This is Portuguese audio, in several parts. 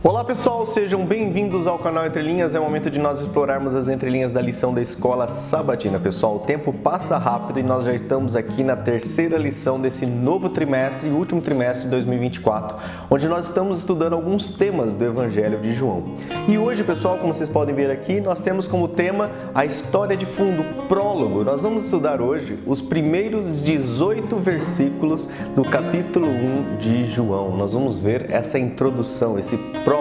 Olá pessoal, sejam bem-vindos ao canal Entre Linhas. É o momento de nós explorarmos as entrelinhas da lição da Escola Sabatina. Pessoal, o tempo passa rápido e nós já estamos aqui na terceira lição desse novo trimestre e último trimestre de 2024, onde nós estamos estudando alguns temas do Evangelho de João. E hoje, pessoal, como vocês podem ver aqui, nós temos como tema a história de fundo, prólogo. Nós vamos estudar hoje os primeiros 18 versículos do capítulo 1 de João. Nós vamos ver essa introdução, esse prólogo.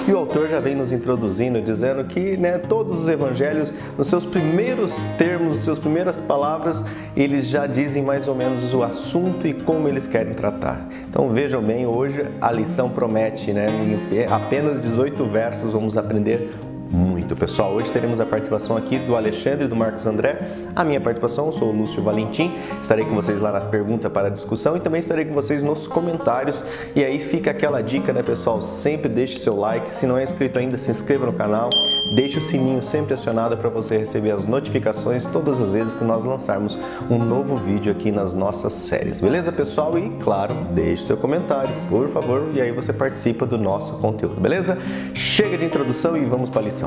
E o autor já vem nos introduzindo, dizendo que todos os evangelhos, nos seus primeiros termos, nas suas primeiras palavras, eles já dizem mais ou menos o assunto e como eles querem tratar. Então vejam bem, hoje a lição promete, em apenas 18 versos vamos aprender muito, pessoal. Hoje teremos a participação aqui do Alexandre e do Marcos André. A minha participação, eu sou o Lúcio Valentim. Estarei com vocês lá na pergunta para a discussão e também estarei com vocês nos comentários. E aí fica aquela dica, pessoal? Sempre deixe seu like. Se não é inscrito ainda, se inscreva no canal. Deixe o sininho sempre acionado para você receber as notificações todas as vezes que nós lançarmos um novo vídeo aqui nas nossas séries. Beleza, pessoal? E, claro, deixe seu comentário, por favor, e aí você participa do nosso conteúdo, beleza? Chega de introdução e vamos para a lição.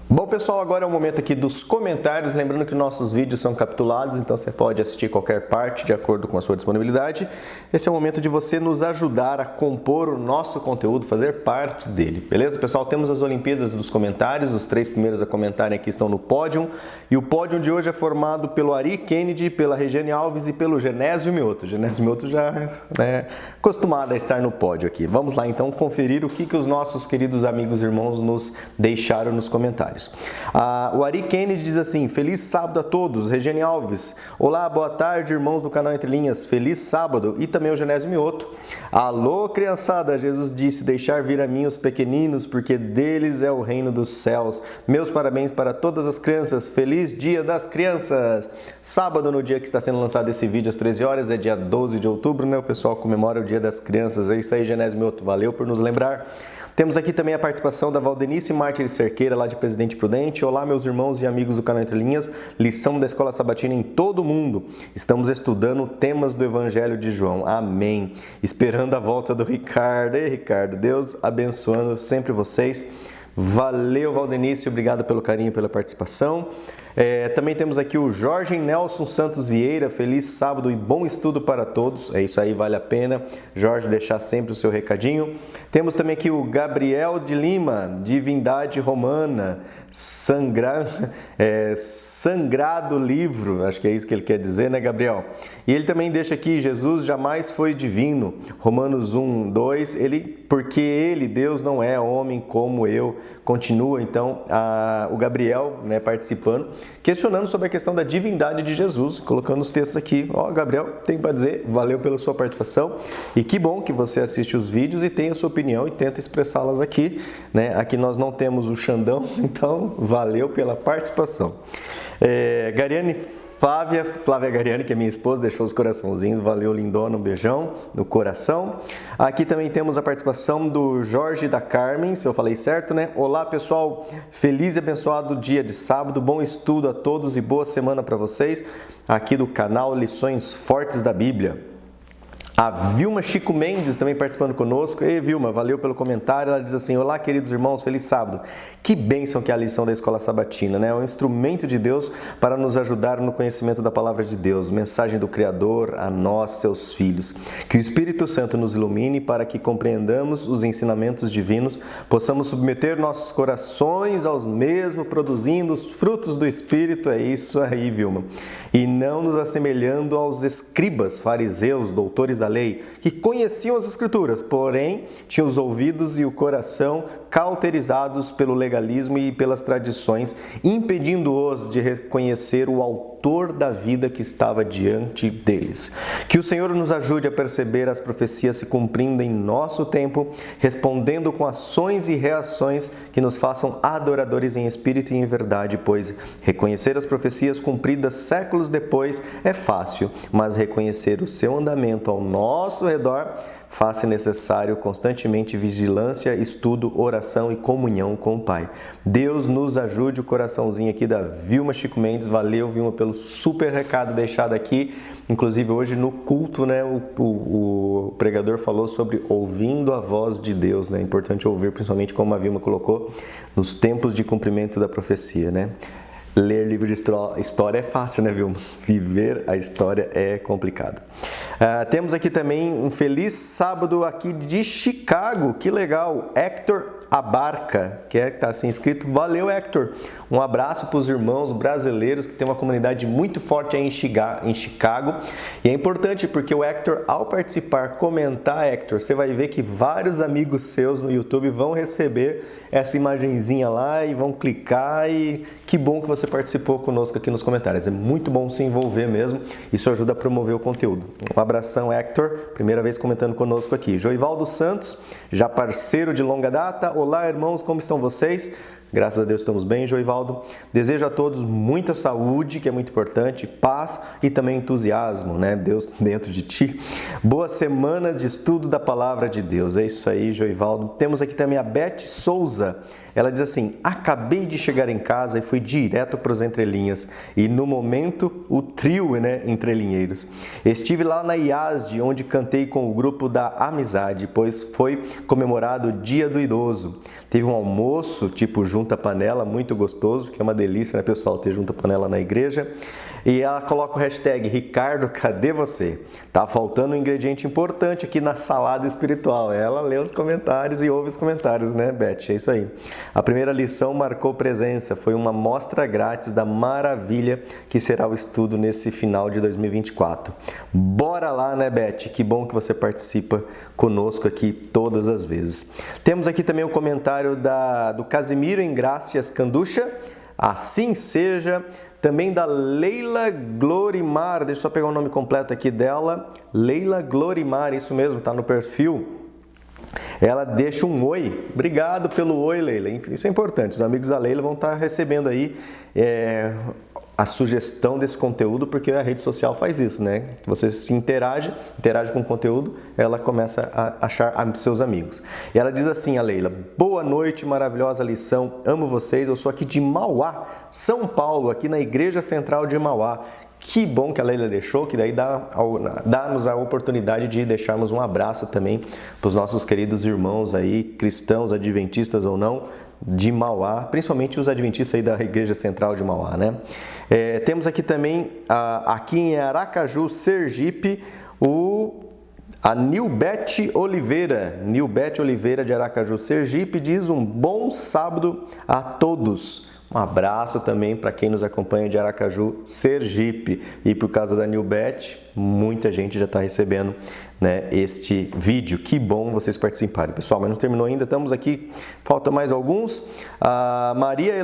Bom, pessoal, agora é o momento aqui dos comentários. Lembrando que nossos vídeos são capitulados, então você pode assistir qualquer parte de acordo com a sua disponibilidade. Esse é o momento de você nos ajudar a compor o nosso conteúdo, fazer parte dele. Beleza, pessoal? Temos as Olimpíadas dos comentários. Os 3 primeiros a comentarem aqui estão no pódio. E o pódio de hoje é formado pelo Ari Kennedy, pela Regiane Alves e pelo Genésio Mioto. O Genésio Mioto já é acostumado a estar no pódio aqui. Vamos lá, então, conferir o que os nossos queridos amigos e irmãos nos deixaram nos comentários. O Ari Kennedy diz assim: feliz sábado a todos. Regiane Alves: olá, boa tarde, irmãos do canal Entre Linhas, feliz sábado. E também o Genésio Mioto: alô, criançada, Jesus disse: deixar vir a mim os pequeninos, porque deles é o reino dos céus. Meus parabéns para todas as crianças, feliz dia das crianças. Sábado, no dia que está sendo lançado esse vídeo às 13 horas, é dia 12 de outubro, O pessoal comemora o dia das crianças. É isso aí, Genésio Mioto, valeu por nos lembrar. Temos aqui também a participação da Valdenice Martins Cerqueira, lá de Presidente Prudente. Olá, meus irmãos e amigos do canal Entre Linhas, lição da Escola Sabatina em todo o mundo. Estamos estudando temas do Evangelho de João. Amém. Esperando a volta do Ricardo. Ei, Ricardo, Deus abençoando sempre vocês. Valeu, Valdenice, obrigado pelo carinho, pela participação. Também temos aqui o Jorge Nelson Santos Vieira, feliz sábado e bom estudo para todos. É isso aí, vale a pena, Jorge, deixar sempre o seu recadinho. Temos também aqui o Gabriel de Lima, divindade romana, sangrado livro, acho que é isso que ele quer dizer, Gabriel? E ele também deixa aqui: Jesus jamais foi divino, Romanos 1, 2, porque ele, Deus, não é homem como eu. Continua então o Gabriel participando, questionando sobre a questão da divindade de Jesus, colocando os textos aqui. Gabriel, tem para dizer, valeu pela sua participação e que bom que você assiste os vídeos e tem a sua opinião e tenta expressá-las aqui, Aqui nós não temos o Xandão, então valeu pela participação. Flávia Gariani, que é minha esposa, deixou os coraçãozinhos, valeu, lindona, um beijão no coração. Aqui também temos a participação do Jorge da Carmen, se eu falei certo, Olá, pessoal, feliz e abençoado dia de sábado, bom estudo a todos e boa semana para vocês, aqui do canal Lições Fortes da Bíblia. A Vilma Chico Mendes também participando conosco. Ei, Vilma, valeu pelo comentário. Ela diz assim: olá, queridos irmãos, feliz sábado. Que bênção que é a lição da Escola Sabatina, É um instrumento de Deus para nos ajudar no conhecimento da Palavra de Deus, mensagem do Criador a nós, seus filhos. Que o Espírito Santo nos ilumine para que compreendamos os ensinamentos divinos, possamos submeter nossos corações aos mesmos, produzindo os frutos do Espírito. É isso aí, Vilma. E não nos assemelhando aos escribas, fariseus, doutores da lei, que conheciam as Escrituras, porém tinham os ouvidos e o coração cauterizados pelo legalismo e pelas tradições, impedindo-os de reconhecer o autor da vida que estava diante deles. Que o Senhor nos ajude a perceber as profecias se cumprindo em nosso tempo, respondendo com ações e reações que nos façam adoradores em espírito e em verdade, pois reconhecer as profecias cumpridas séculos depois é fácil, mas reconhecer o seu andamento ao nosso redor faça necessário constantemente vigilância, estudo, oração e comunhão com o Pai. Deus nos ajude. O coraçãozinho aqui da Vilma Chico Mendes. Valeu, Vilma, pelo super recado deixado aqui. Inclusive hoje no culto, né, o pregador falou sobre ouvindo a voz de Deus, né? É importante ouvir, principalmente como a Vilma colocou, nos tempos de cumprimento da profecia, né? Ler livro de história é fácil, né, Vilma? Viver a história é complicado. Temos aqui também um feliz sábado aqui de Chicago. Que legal! Hector Abarca, que está assim escrito. Valeu, Hector! Um abraço para os irmãos brasileiros, que tem uma comunidade muito forte aí em Chicago. E é importante porque o Hector, ao participar, comentar, Hector, você vai ver que vários amigos seus no YouTube vão receber essa imagenzinha lá e vão clicar. E que bom que você participou conosco aqui nos comentários. É muito bom se envolver mesmo. Isso ajuda a promover o conteúdo. Um abração, Hector. Primeira vez comentando conosco aqui. Joivaldo Santos, já parceiro de longa data. Olá, irmãos, como estão vocês? Graças a Deus estamos bem, Joivaldo. Desejo a todos muita saúde, que é muito importante, paz e também entusiasmo, né? Deus dentro de ti. Boa semana de estudo da Palavra de Deus. É isso aí, Joivaldo. Temos aqui também a Beth Souza. Ela diz assim: acabei de chegar em casa e fui direto para os entrelinhas. E no momento, o trio, né, entrelinheiros. Estive lá na IASD, onde cantei com o grupo da Amizade, pois foi comemorado o Dia do Idoso. Teve um almoço, tipo junta-panela, muito gostoso, que é uma delícia, né, pessoal, ter junta-panela na igreja. E ela coloca o hashtag Ricardo, cadê você? Tá faltando um ingrediente importante aqui na salada espiritual. Ela lê os comentários e ouve os comentários, né, Beth? É isso aí. A primeira lição marcou presença, foi uma amostra grátis da maravilha que será o estudo nesse final de 2024. Bora lá, né, Beth? Que bom que você participa conosco aqui todas as vezes. Temos aqui também o comentário do Casimiro Engrácias Canducha. Assim seja. Também da Leila Glorimar, deixa eu só pegar o nome completo aqui dela. Leila Glorimar, isso mesmo, tá no perfil. Ela deixa um oi. Obrigado pelo oi, Leila. Isso é importante. Os amigos da Leila vão estar recebendo aí a sugestão desse conteúdo, porque a rede social faz isso, né? Você se interage com o conteúdo, ela começa a achar seus amigos. E ela diz assim, a Leila: boa noite, maravilhosa lição, amo vocês, eu sou aqui de Mauá, São Paulo, aqui na Igreja Central de Mauá. Que bom que a Leila deixou, que daí dá-nos a oportunidade de deixarmos um abraço também para os nossos queridos irmãos aí, cristãos, adventistas ou não, de Mauá, principalmente os adventistas aí da Igreja Central de Mauá, né? Temos aqui também, aqui em Aracaju, Sergipe, a Nilbete Oliveira. Nilbete Oliveira de Aracaju, Sergipe, diz um bom sábado a todos. Um abraço também para quem nos acompanha de Aracaju, Sergipe. E por causa da Nilbete, muita gente já está recebendo, né, este vídeo. Que bom vocês participarem, pessoal. Mas não terminou ainda, estamos aqui, falta mais alguns. A Maria,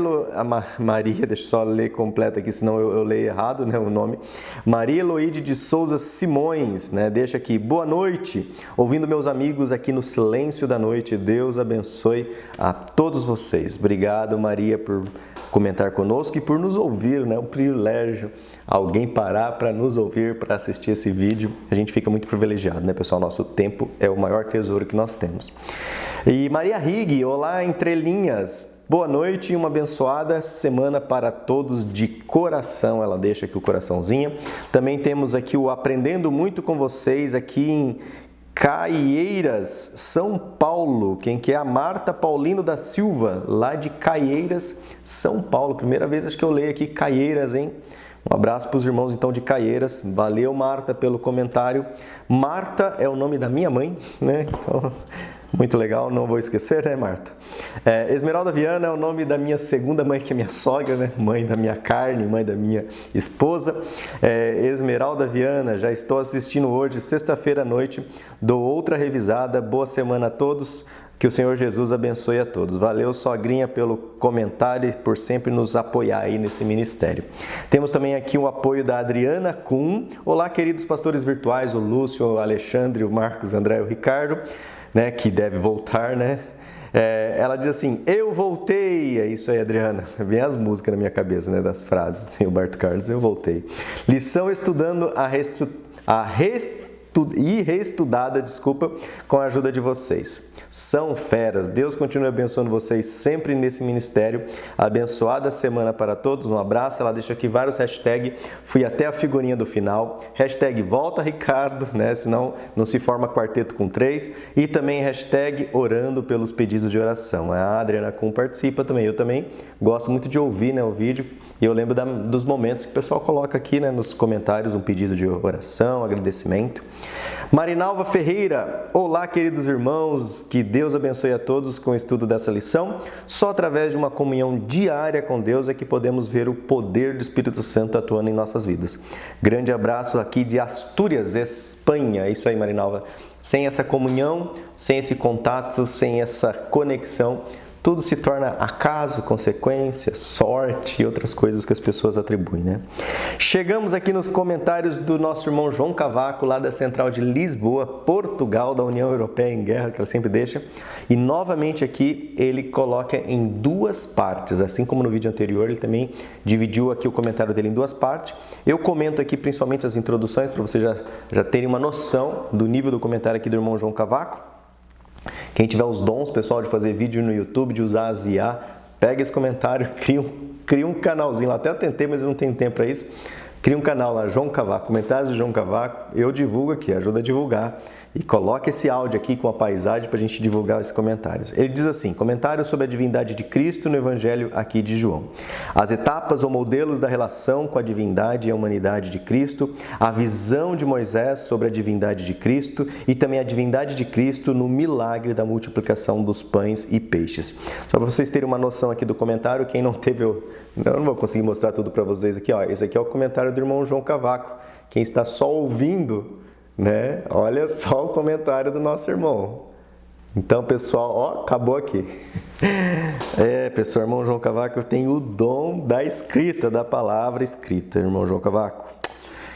deixa eu só ler completo aqui, senão eu leio errado, né, o nome. Maria Eloide de Souza Simões, né, deixa aqui: boa noite, ouvindo meus amigos aqui no silêncio da noite. Deus abençoe a todos vocês. Obrigado, Maria, por comentar conosco e por nos ouvir, né? Um privilégio alguém parar para nos ouvir, para assistir esse vídeo. A gente fica muito privilegiado, né, pessoal? Nosso tempo é o maior tesouro que nós temos. E Maria Rig, olá, entrelinhas. Boa noite e uma abençoada semana para todos de coração. Ela deixa aqui o coraçãozinho. Também temos aqui o Aprendendo Muito com vocês aqui em Caieiras, São Paulo. Quem que é? A Marta Paulino da Silva, lá de Caieiras, São Paulo. Primeira vez acho que eu leio aqui Caieiras, hein? Um abraço para os irmãos então de Caieiras. Valeu, Marta, pelo comentário. Marta é o nome da minha mãe, né? Então, muito legal, não vou esquecer, né, Marta? Esmeralda Viana é o nome da minha segunda mãe, que é minha sogra, né? Mãe da minha carne, mãe da minha esposa. Esmeralda Viana, já estou assistindo hoje, sexta-feira à noite. Dou outra revisada. Boa semana a todos. Que o Senhor Jesus abençoe a todos. Valeu, sogrinha, pelo comentário e por sempre nos apoiar aí nesse ministério. Temos também aqui o apoio da Adriana Kuhn. Olá, queridos pastores virtuais, o Lúcio, o Alexandre, o Marcos, o André e o Ricardo, né, que deve voltar, né? Ela diz assim: eu voltei. É isso aí, Adriana. Vem as músicas na minha cabeça, né, das frases. E o Barto Carlos, eu voltei. Lição estudando a reestudada, desculpa, com a ajuda de vocês. São feras. Deus continue abençoando vocês sempre nesse ministério. Abençoada semana para todos. Um abraço. Ela deixa aqui vários hashtags. Fui até a figurinha do final. Hashtag volta Ricardo, né? Senão não se forma quarteto com 3. E também hashtag orando pelos pedidos de oração. A Adriana Kuhn participa também. Eu também gosto muito de ouvir, né, o vídeo. E eu lembro dos momentos que o pessoal coloca aqui, né, nos comentários um pedido de oração, agradecimento. Marinalva Ferreira, olá queridos irmãos, que Deus abençoe a todos com o estudo dessa lição. Só através de uma comunhão diária com Deus é que podemos ver o poder do Espírito Santo atuando em nossas vidas. Grande abraço aqui de Astúrias, Espanha. É isso aí, Marinalva. Sem essa comunhão, sem esse contato, sem essa conexão, tudo se torna acaso, consequência, sorte e outras coisas que as pessoas atribuem, né? Chegamos aqui nos comentários do nosso irmão João Cavaco, lá da Central de Lisboa, Portugal, da União Europeia em Guerra, que ela sempre deixa. E novamente aqui ele coloca em duas partes, assim como no vídeo anterior, ele também dividiu aqui o comentário dele em duas partes. Eu comento aqui principalmente as introduções, para vocês já terem uma noção do nível do comentário aqui do irmão João Cavaco. Quem tiver os dons, pessoal, de fazer vídeo no YouTube, de usar as IA, pega esse comentário, cria um canalzinho lá. Até eu tentei, mas eu não tenho tempo para isso. Cria um canal lá, João Cavaco, comentários do João Cavaco. Eu divulgo aqui, ajuda a divulgar. E coloca esse áudio aqui com a paisagem para a gente divulgar esses comentários. Ele diz assim, comentário sobre a divindade de Cristo no Evangelho aqui de João. As etapas ou modelos da relação com a divindade e a humanidade de Cristo, a visão de Moisés sobre a divindade de Cristo e também a divindade de Cristo no milagre da multiplicação dos pães e peixes. Só para vocês terem uma noção aqui do comentário, quem não teve, eu não vou conseguir mostrar tudo para vocês aqui. Ó, esse aqui é o comentário do irmão João Cavaco. Quem está só ouvindo, né? Olha só o comentário do nosso irmão. Então, pessoal, ó, acabou aqui. Pessoal, irmão João Cavaco tem o dom da escrita, da palavra escrita, irmão João Cavaco.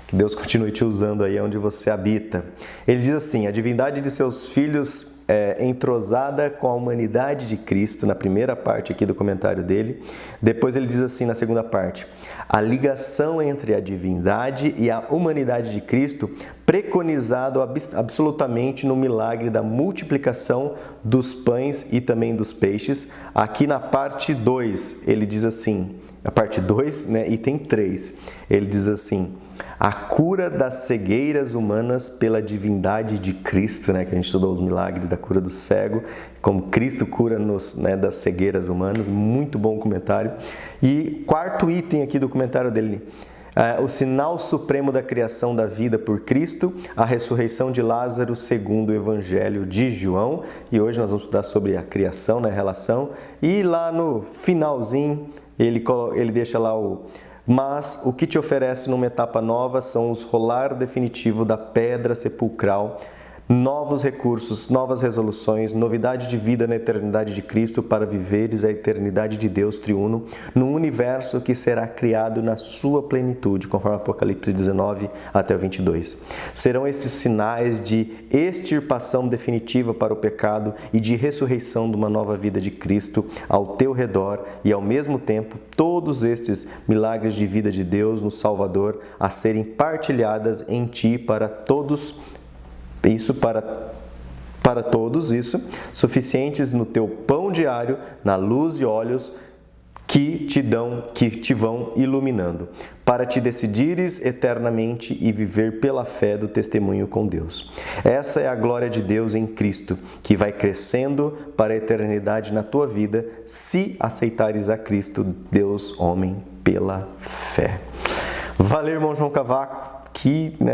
Que Deus continue te usando aí onde você habita. Ele diz assim, a divindade de seus filhos é entrosada com a humanidade de Cristo, na primeira parte aqui do comentário dele. Depois ele diz assim na segunda parte, a ligação entre a divindade e a humanidade de Cristo, preconizado absolutamente no milagre da multiplicação dos pães e também dos peixes. Aqui na parte 2, ele diz assim, a parte 2, né, item 3, ele diz assim, a cura das cegueiras humanas pela divindade de Cristo, né, que a gente estudou os milagres da cura do cego, como Cristo cura-nos, né, das cegueiras humanas, muito bom comentário. E quarto item aqui do comentário dele, o sinal supremo da criação da vida por Cristo, a ressurreição de Lázaro segundo o Evangelho de João. E hoje nós vamos estudar sobre a criação, né, a relação. E lá no finalzinho, ele deixa lá mas o que te oferece numa etapa nova são os rolar definitivo da pedra sepulcral, novos recursos, novas resoluções, novidade de vida na eternidade de Cristo para viveres a eternidade de Deus triuno num universo que será criado na sua plenitude, conforme Apocalipse 19 até o 22. Serão esses sinais de extirpação definitiva para o pecado e de ressurreição de uma nova vida de Cristo ao teu redor e, ao mesmo tempo, todos estes milagres de vida de Deus no Salvador a serem partilhadas em ti para todos, para todos, suficientes no teu pão diário, na luz e olhos que te vão iluminando, para te decidires eternamente e viver pela fé do testemunho com Deus. Essa é a glória de Deus em Cristo, que vai crescendo para a eternidade na tua vida, se aceitares a Cristo, Deus homem, pela fé. Valeu, irmão João Cavaco.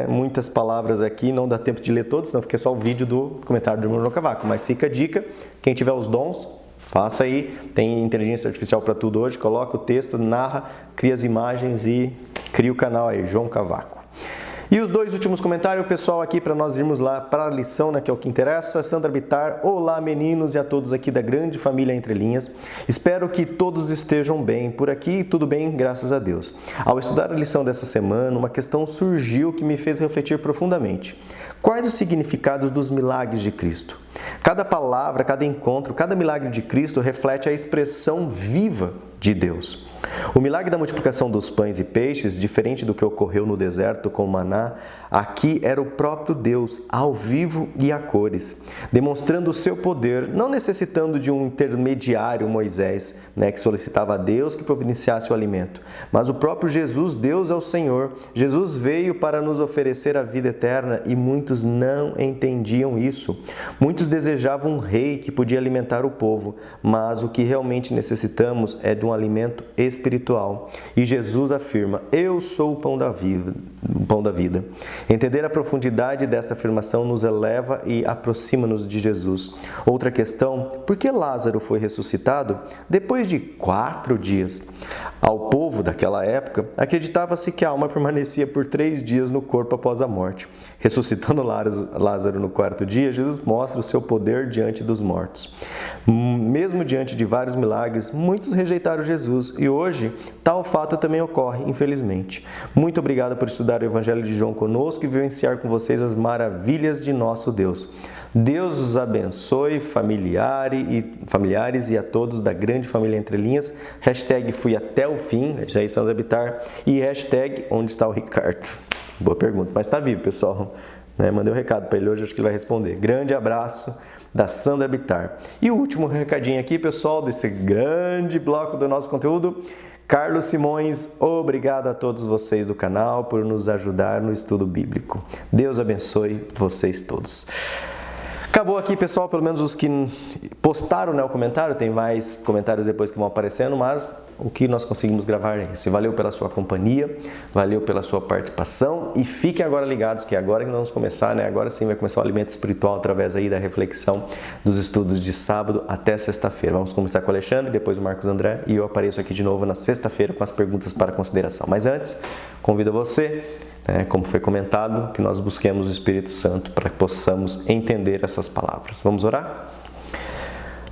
Muitas palavras aqui, não dá tempo de ler todos, senão fica só o vídeo do comentário do irmão João Cavaco. Mas fica a dica, quem tiver os dons, faça aí. Tem inteligência artificial para tudo hoje, coloca o texto, narra, cria as imagens e cria o canal aí, João Cavaco. E os dois últimos comentários, pessoal, aqui para nós irmos lá para a lição, né, que é o que interessa. Sandra Bittar, olá meninos e a todos aqui da grande família Entre Linhas. Espero que todos estejam bem. Por aqui, tudo bem, graças a Deus. Ao estudar a lição dessa semana, uma questão surgiu que me fez refletir profundamente. Quais os significados dos milagres de Cristo? Cada palavra, cada encontro, cada milagre de Cristo reflete a expressão viva de Deus. O milagre da multiplicação dos pães e peixes, diferente do que ocorreu no deserto com o maná, aqui era o próprio Deus, ao vivo e a cores, demonstrando o seu poder, não necessitando de um intermediário, Moisés, que solicitava a Deus que providenciasse o alimento, mas o próprio Jesus, Deus é o Senhor. Jesus veio para nos oferecer a vida eterna e muitos não entendiam isso. Muitos desejavam um rei que podia alimentar o povo, mas o que realmente necessitamos é de um alimento espiritual. E Jesus afirma: eu sou o pão da vida. Entender a profundidade desta afirmação nos eleva e aproxima-nos de Jesus. Outra questão: por que Lázaro foi ressuscitado depois de 4 dias? Ao povo daquela época, acreditava-se que a alma permanecia por 3 dias no corpo após a morte. Ressuscitando Lázaro no 4º dia, Jesus mostra o seu poder diante dos mortos. Mesmo diante de vários milagres, muitos rejeitaram Jesus e hoje tal fato também ocorre, infelizmente. Muito obrigado por estudar o Evangelho de João conosco e vivenciar com vocês as maravilhas de nosso Deus. Deus os abençoe, familiares e a todos da grande família Entre Linhas. Hashtag fui até o fim, Jair Sandra Bittar, e hashtag onde está o Ricardo? Boa pergunta, mas está vivo, pessoal. Mandei um recado para ele hoje, acho que ele vai responder. Grande abraço da Sandra Bittar. E o último recadinho aqui, pessoal, desse grande bloco do nosso conteúdo. Carlos Simões, obrigado a todos vocês do canal por nos ajudar no estudo bíblico. Deus abençoe vocês todos. Acabou aqui, pessoal, pelo menos os que postaram o comentário, tem mais comentários depois que vão aparecendo, mas o que nós conseguimos gravar é esse. Valeu pela sua companhia, valeu pela sua participação e fiquem agora ligados que agora que nós vamos começar, agora sim vai começar o alimento espiritual através aí da reflexão dos estudos de sábado até sexta-feira. Vamos começar com o Alexandre, depois o Marcos André e eu apareço aqui de novo na sexta-feira com as perguntas para consideração. Mas antes, convido você, como foi comentado, que nós busquemos o Espírito Santo para que possamos entender essas palavras. Vamos orar?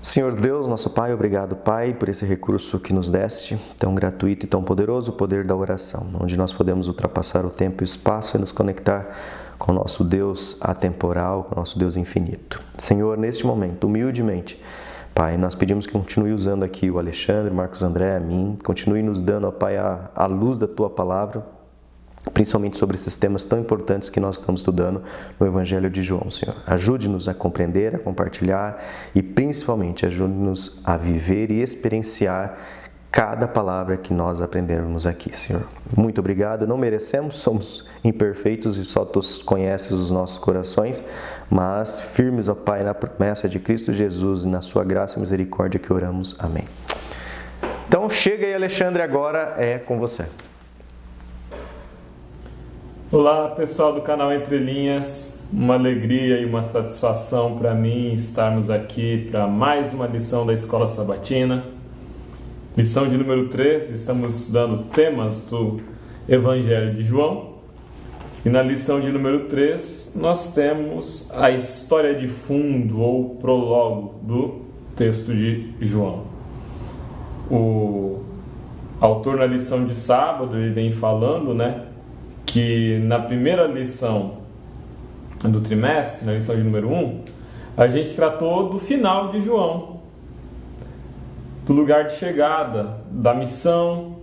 Senhor Deus, nosso Pai, obrigado, Pai, por esse recurso que nos deste, tão gratuito e tão poderoso, o poder da oração, onde nós podemos ultrapassar o tempo e o espaço e nos conectar com o nosso Deus atemporal, com o nosso Deus infinito. Senhor, neste momento, humildemente, Pai, nós pedimos que continue usando aqui o Alexandre, Marcos André, a mim, continue nos dando, ó Pai, a luz da Tua Palavra, principalmente sobre esses temas tão importantes que nós estamos estudando no Evangelho de João, Senhor. Ajude-nos a compreender, a compartilhar e, principalmente, ajude-nos a viver e experienciar cada palavra que nós aprendermos aqui, Senhor. Muito obrigado. Não merecemos, somos imperfeitos e só Tu conheces os nossos corações, mas firmes, ó Pai, na promessa de Cristo Jesus e na Sua graça e misericórdia que oramos. Amém. Então, chega aí, Alexandre, agora é com você. Olá, pessoal do canal Entre Linhas, uma alegria e uma satisfação para mim estarmos aqui para mais uma lição da Escola Sabatina. Lição de número 3, estamos estudando temas do Evangelho de João. E na lição de número 3, nós temos a história de fundo ou prólogo do texto de João. O autor na lição de sábado ele vem falando, que na primeira lição do trimestre, na lição de número 1, a gente tratou do final de João, do lugar de chegada, da missão,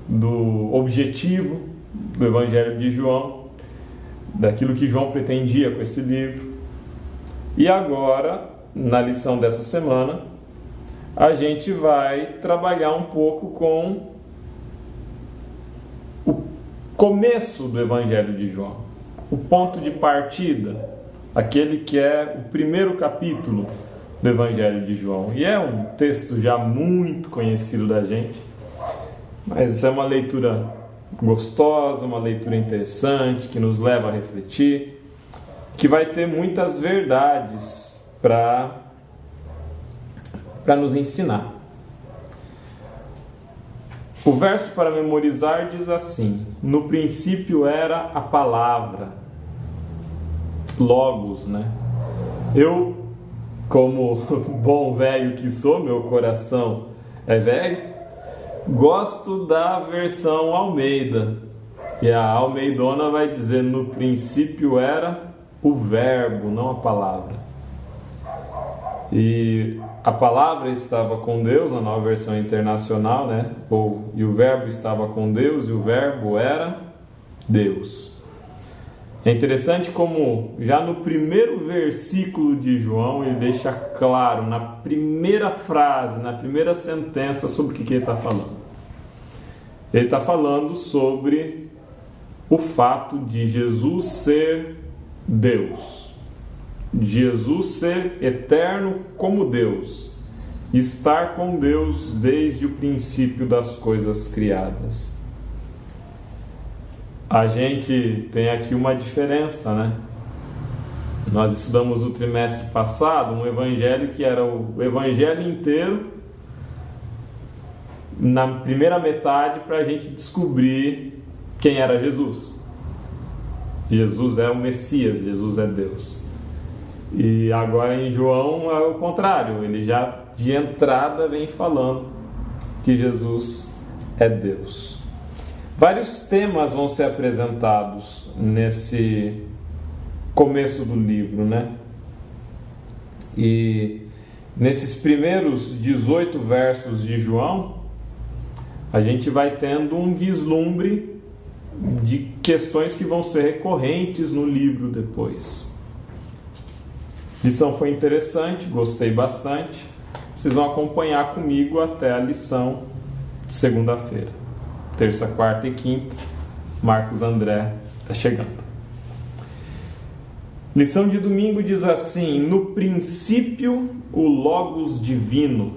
do objetivo do Evangelho de João, daquilo que João pretendia com esse livro. E agora, na lição dessa semana, a gente vai trabalhar um pouco com começo do Evangelho de João, o ponto de partida, aquele que é o primeiro capítulo do Evangelho de João. E é um texto já muito conhecido da gente, mas é uma leitura gostosa, uma leitura interessante, que nos leva a refletir, que vai ter muitas verdades para nos ensinar. O verso para memorizar diz assim: no princípio era a palavra, Logos, Eu, como bom velho que sou, meu coração é velho, gosto da versão Almeida. E a Almeidona vai dizer: no princípio era o verbo, não a palavra. E a palavra estava com Deus, na Nova Versão Internacional, né? E o verbo estava com Deus e o verbo era Deus. É interessante como já no primeiro versículo de João ele deixa claro, na primeira frase, na primeira sentença, sobre o que ele está falando. Ele está falando sobre o fato de Jesus ser Deus. Jesus ser eterno como Deus, estar com Deus desde o princípio das coisas criadas. A gente tem aqui uma diferença, né? Nós estudamos no trimestre passado um evangelho que era o evangelho inteiro na primeira metade para a gente descobrir quem era Jesus. Jesus é o Messias, Jesus é Deus. E agora em João é o contrário, ele já de entrada vem falando que Jesus é Deus. Vários temas vão ser apresentados nesse começo do livro, né? E nesses primeiros 18 versos de João, a gente vai tendo um vislumbre de questões que vão ser recorrentes no livro depois. A lição foi interessante, gostei bastante. Vocês vão acompanhar comigo até a lição de segunda-feira. Terça, quarta e quinta, Marcos André está chegando. Lição de domingo diz assim: no princípio, o Logos divino.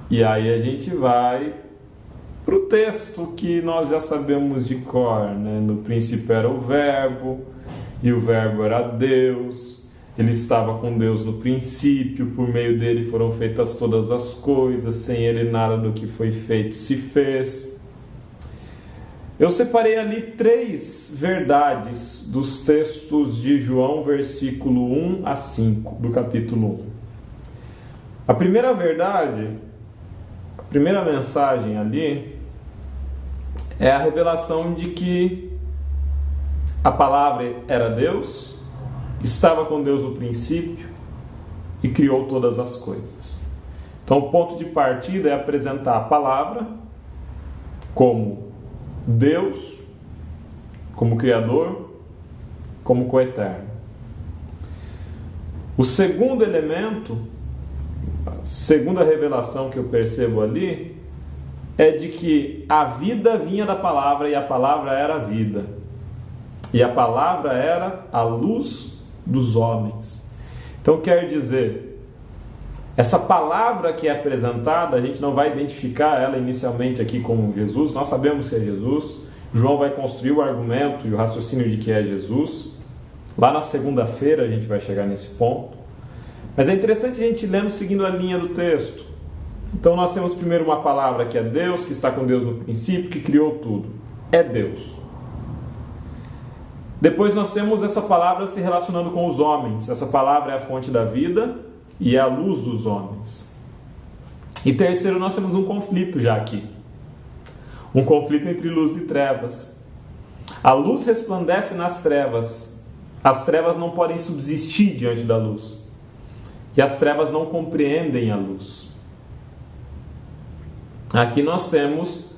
E aí a gente vai para o texto que nós já sabemos de cor, né? No princípio era o Verbo, e o Verbo era Deus. Ele estava com Deus no princípio, por meio dele foram feitas todas as coisas, sem ele nada do que foi feito se fez. Eu separei ali 3 verdades dos textos de João, versículo 1 a 5, do capítulo 1. A primeira verdade, a primeira mensagem ali, é a revelação de que a palavra era Deus, estava com Deus no princípio e criou todas as coisas. Então o ponto de partida é apresentar a palavra como Deus, como Criador, como coeterno. O segundo elemento, a segunda revelação que eu percebo ali, é de que a vida vinha da palavra e a palavra era a vida. E a palavra era a luz dos homens. Então quer dizer, essa palavra que é apresentada, a gente não vai identificar ela inicialmente aqui como Jesus, nós sabemos que é Jesus. João vai construir o argumento e o raciocínio de que é Jesus. Lá na segunda-feira a gente vai chegar nesse ponto. Mas é interessante a gente lendo seguindo a linha do texto. Então nós temos primeiro uma palavra que é Deus, que está com Deus no princípio, que criou tudo. É Deus. Depois nós temos essa palavra se relacionando com os homens. Essa palavra é a fonte da vida e é a luz dos homens. E terceiro, nós temos um conflito já aqui. Um conflito entre luz e trevas. A luz resplandece nas trevas. As trevas não podem subsistir diante da luz. E as trevas não compreendem a luz. Aqui nós temos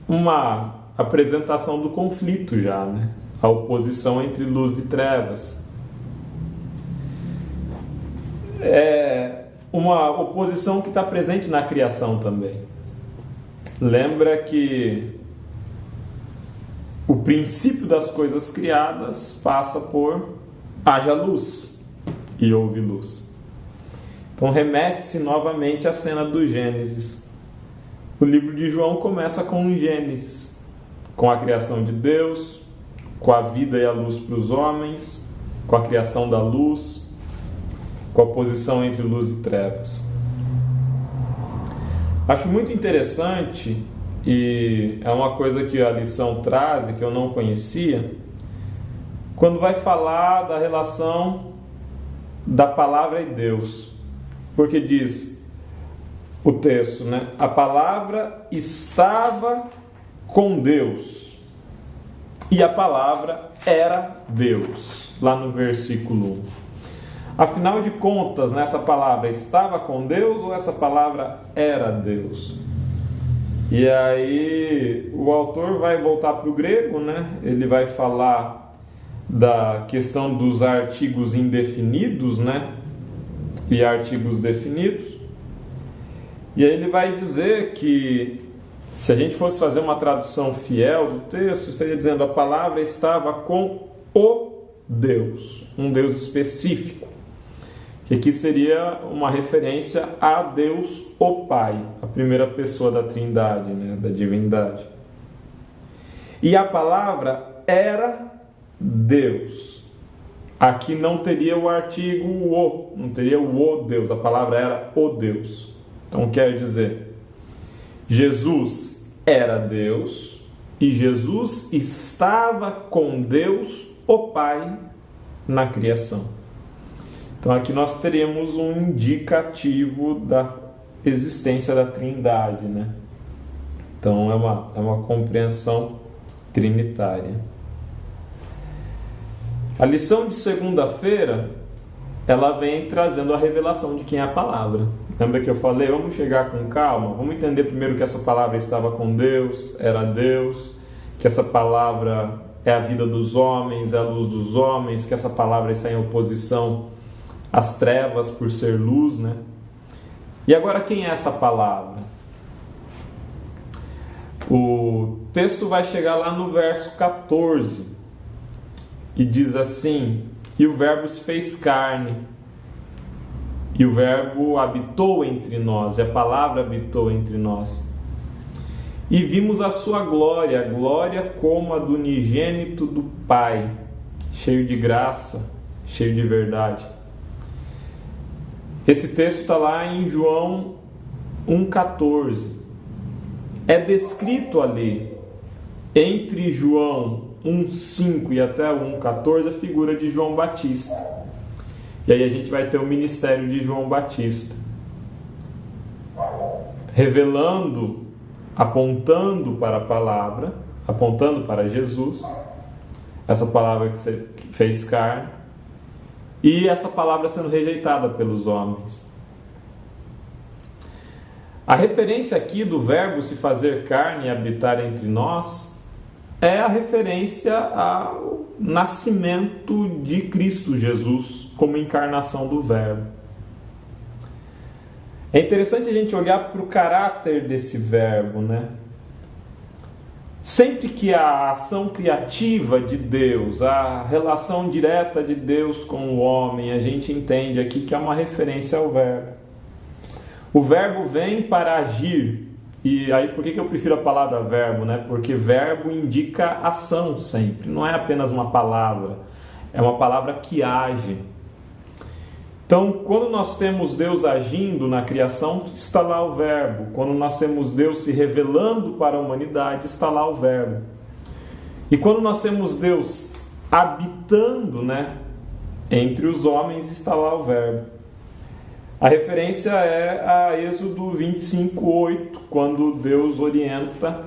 uma apresentação do conflito já, né? A oposição entre luz e trevas. É uma oposição que está presente na criação também. Lembra que o princípio das coisas criadas passa por haja luz e houve luz. Então remete-se novamente à cena do Gênesis. O livro de João começa com um Gênesis, com a criação de Deus, com a vida e a luz para os homens, com a criação da luz, com a oposição entre luz e trevas. Acho muito interessante, e é uma coisa que a lição traz e que eu não conhecia, quando vai falar da relação da palavra e Deus. Porque diz o texto, né? A palavra estava com Deus e a palavra era Deus, lá no versículo 1. Afinal de contas, essa palavra estava com Deus ou essa palavra era Deus? E aí o autor vai voltar para o grego, né? Ele vai falar da questão dos artigos indefinidos, né? E artigos definidos. E aí ele vai dizer que, se a gente fosse fazer uma tradução fiel do texto, estaria dizendo: a palavra estava com o Deus, um Deus específico. Que aqui seria uma referência a Deus, o Pai, a primeira pessoa da Trindade, né, da divindade. E a palavra era Deus. Aqui não teria o artigo o, não teria o Deus, a palavra era o Deus. Então quer dizer, Jesus era Deus e Jesus estava com Deus, o Pai, na criação. Então aqui nós teremos um indicativo da existência da Trindade, né? Então é uma compreensão trinitária. A lição de segunda-feira, ela vem trazendo a revelação de quem é a palavra. Lembra que eu falei, vamos chegar com calma, vamos entender primeiro que essa palavra estava com Deus, era Deus, que essa palavra é a vida dos homens, é a luz dos homens, que essa palavra está em oposição às trevas por ser luz, né? E agora quem é essa palavra? O texto vai chegar lá no verso 14 e diz assim: e o verbo se fez carne, e o verbo habitou entre nós, e a palavra habitou entre nós. E vimos a sua glória, glória como a do unigênito do Pai, cheio de graça, cheio de verdade. Esse texto está lá em João 1,14. É descrito ali, entre João 1,5 e até o 1,14, a figura de João Batista. E aí a gente vai ter o ministério de João Batista, revelando, apontando para a palavra, apontando para Jesus, essa palavra que se fez carne, e essa palavra sendo rejeitada pelos homens. A referência aqui do verbo se fazer carne e habitar entre nós é a referência ao nascimento de Cristo Jesus como encarnação do verbo. É interessante a gente olhar para o caráter desse verbo, né? Sempre que a ação criativa de Deus, a relação direta de Deus com o homem, a gente entende aqui que é uma referência ao verbo. O verbo vem para agir. E aí por que eu prefiro a palavra verbo, né? Porque verbo indica ação sempre, não é apenas uma palavra, é uma palavra que age. Então, quando nós temos Deus agindo na criação, está lá o verbo. Quando nós temos Deus se revelando para a humanidade, está lá o verbo. E quando nós temos Deus habitando, né, entre os homens, está lá o verbo. A referência é a Êxodo 25:8, quando Deus orienta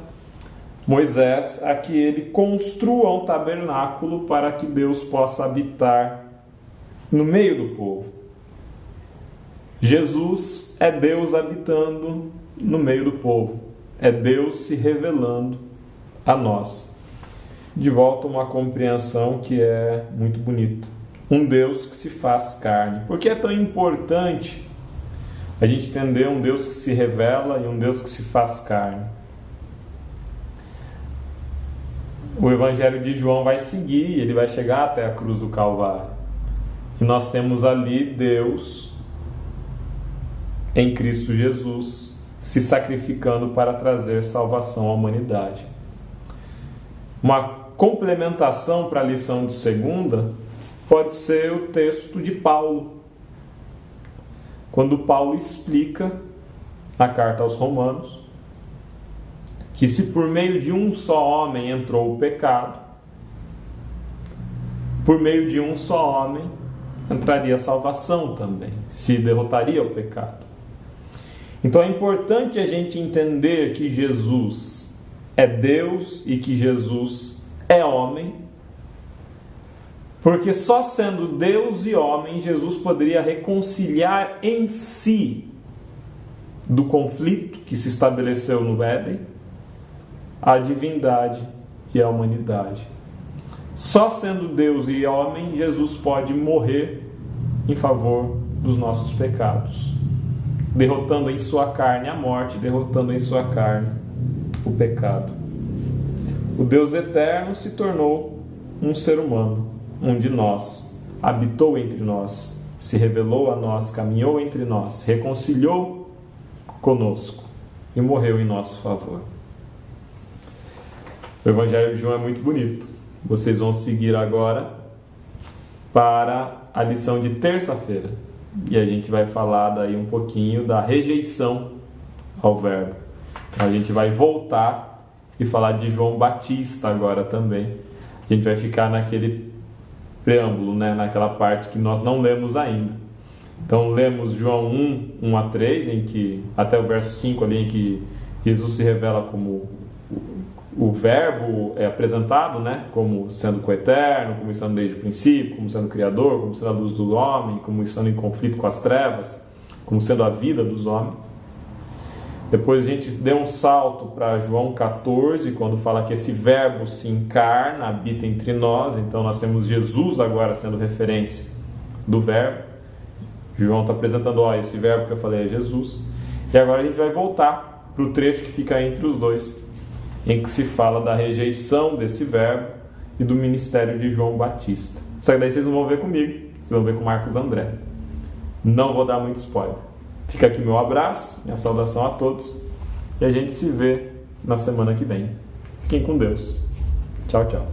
Moisés a que ele construa um tabernáculo para que Deus possa habitar no meio do povo. Jesus é Deus habitando no meio do povo. É Deus se revelando a nós. De volta uma compreensão que é muito bonita. Um Deus que se faz carne. Por que é tão importante a gente entender um Deus que se revela e um Deus que se faz carne? O Evangelho de João vai seguir, ele vai chegar até a cruz do Calvário. E nós temos ali Deus em Cristo Jesus se sacrificando para trazer salvação à humanidade. Uma complementação para a lição de segunda pode ser o texto de Paulo, quando Paulo explica na carta aos Romanos que se por meio de um só homem entrou o pecado, por meio de um só homem entraria a salvação também, se derrotaria o pecado. Então é importante a gente entender que Jesus é Deus e que Jesus é homem, Porque só sendo Deus e homem, Jesus poderia reconciliar em si do conflito que se estabeleceu no Éden, a divindade e a humanidade. Só sendo Deus e homem, Jesus pode morrer em favor dos nossos pecados, derrotando em sua carne a morte, derrotando em sua carne o pecado. O Deus eterno se tornou um ser humano, um de nós, habitou entre nós, se revelou a nós, caminhou entre nós, reconciliou conosco e morreu em nosso favor. O Evangelho de João é muito bonito. Vocês vão seguir agora para a lição de terça-feira. E a gente vai falar daí um pouquinho da rejeição ao verbo. A gente vai voltar e falar de João Batista agora também. A gente vai ficar naquele preâmbulo, né? Naquela parte que nós não lemos ainda. Então lemos João 1 a 3, em que, até o verso 5 ali, em que Jesus se revela como o verbo é apresentado, né? Como sendo coeterno, como estando desde o princípio, como sendo criador, como sendo a luz do homem, como estando em conflito com as trevas, como sendo a vida dos homens. Depois a gente deu um salto para João 14, quando fala que esse verbo se encarna, habita entre nós. Então nós temos Jesus agora sendo referência do verbo. João está apresentando, esse verbo que eu falei é Jesus. E agora a gente vai voltar para o trecho que fica entre os dois, em que se fala da rejeição desse verbo e do ministério de João Batista. Só que daí vocês não vão ver comigo, vocês vão ver com Marcos André. Não vou dar muito spoiler. Fica aqui meu abraço, minha saudação a todos, e a gente se vê na semana que vem. Fiquem com Deus. Tchau, tchau.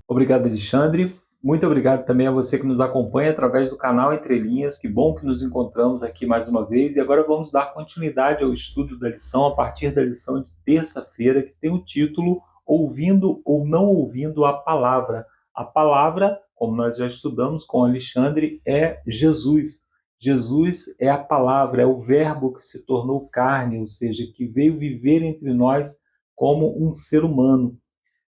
Obrigado, Alexandre. Muito obrigado também a você que nos acompanha através do canal Entre Linhas. Que bom que nos encontramos aqui mais uma vez. E agora vamos dar continuidade ao estudo da lição a partir da lição de terça-feira, que tem o título Ouvindo ou Não Ouvindo a Palavra. A palavra, como nós já estudamos com Alexandre, é Jesus. Jesus é a palavra, é o verbo que se tornou carne, ou seja, que veio viver entre nós como um ser humano.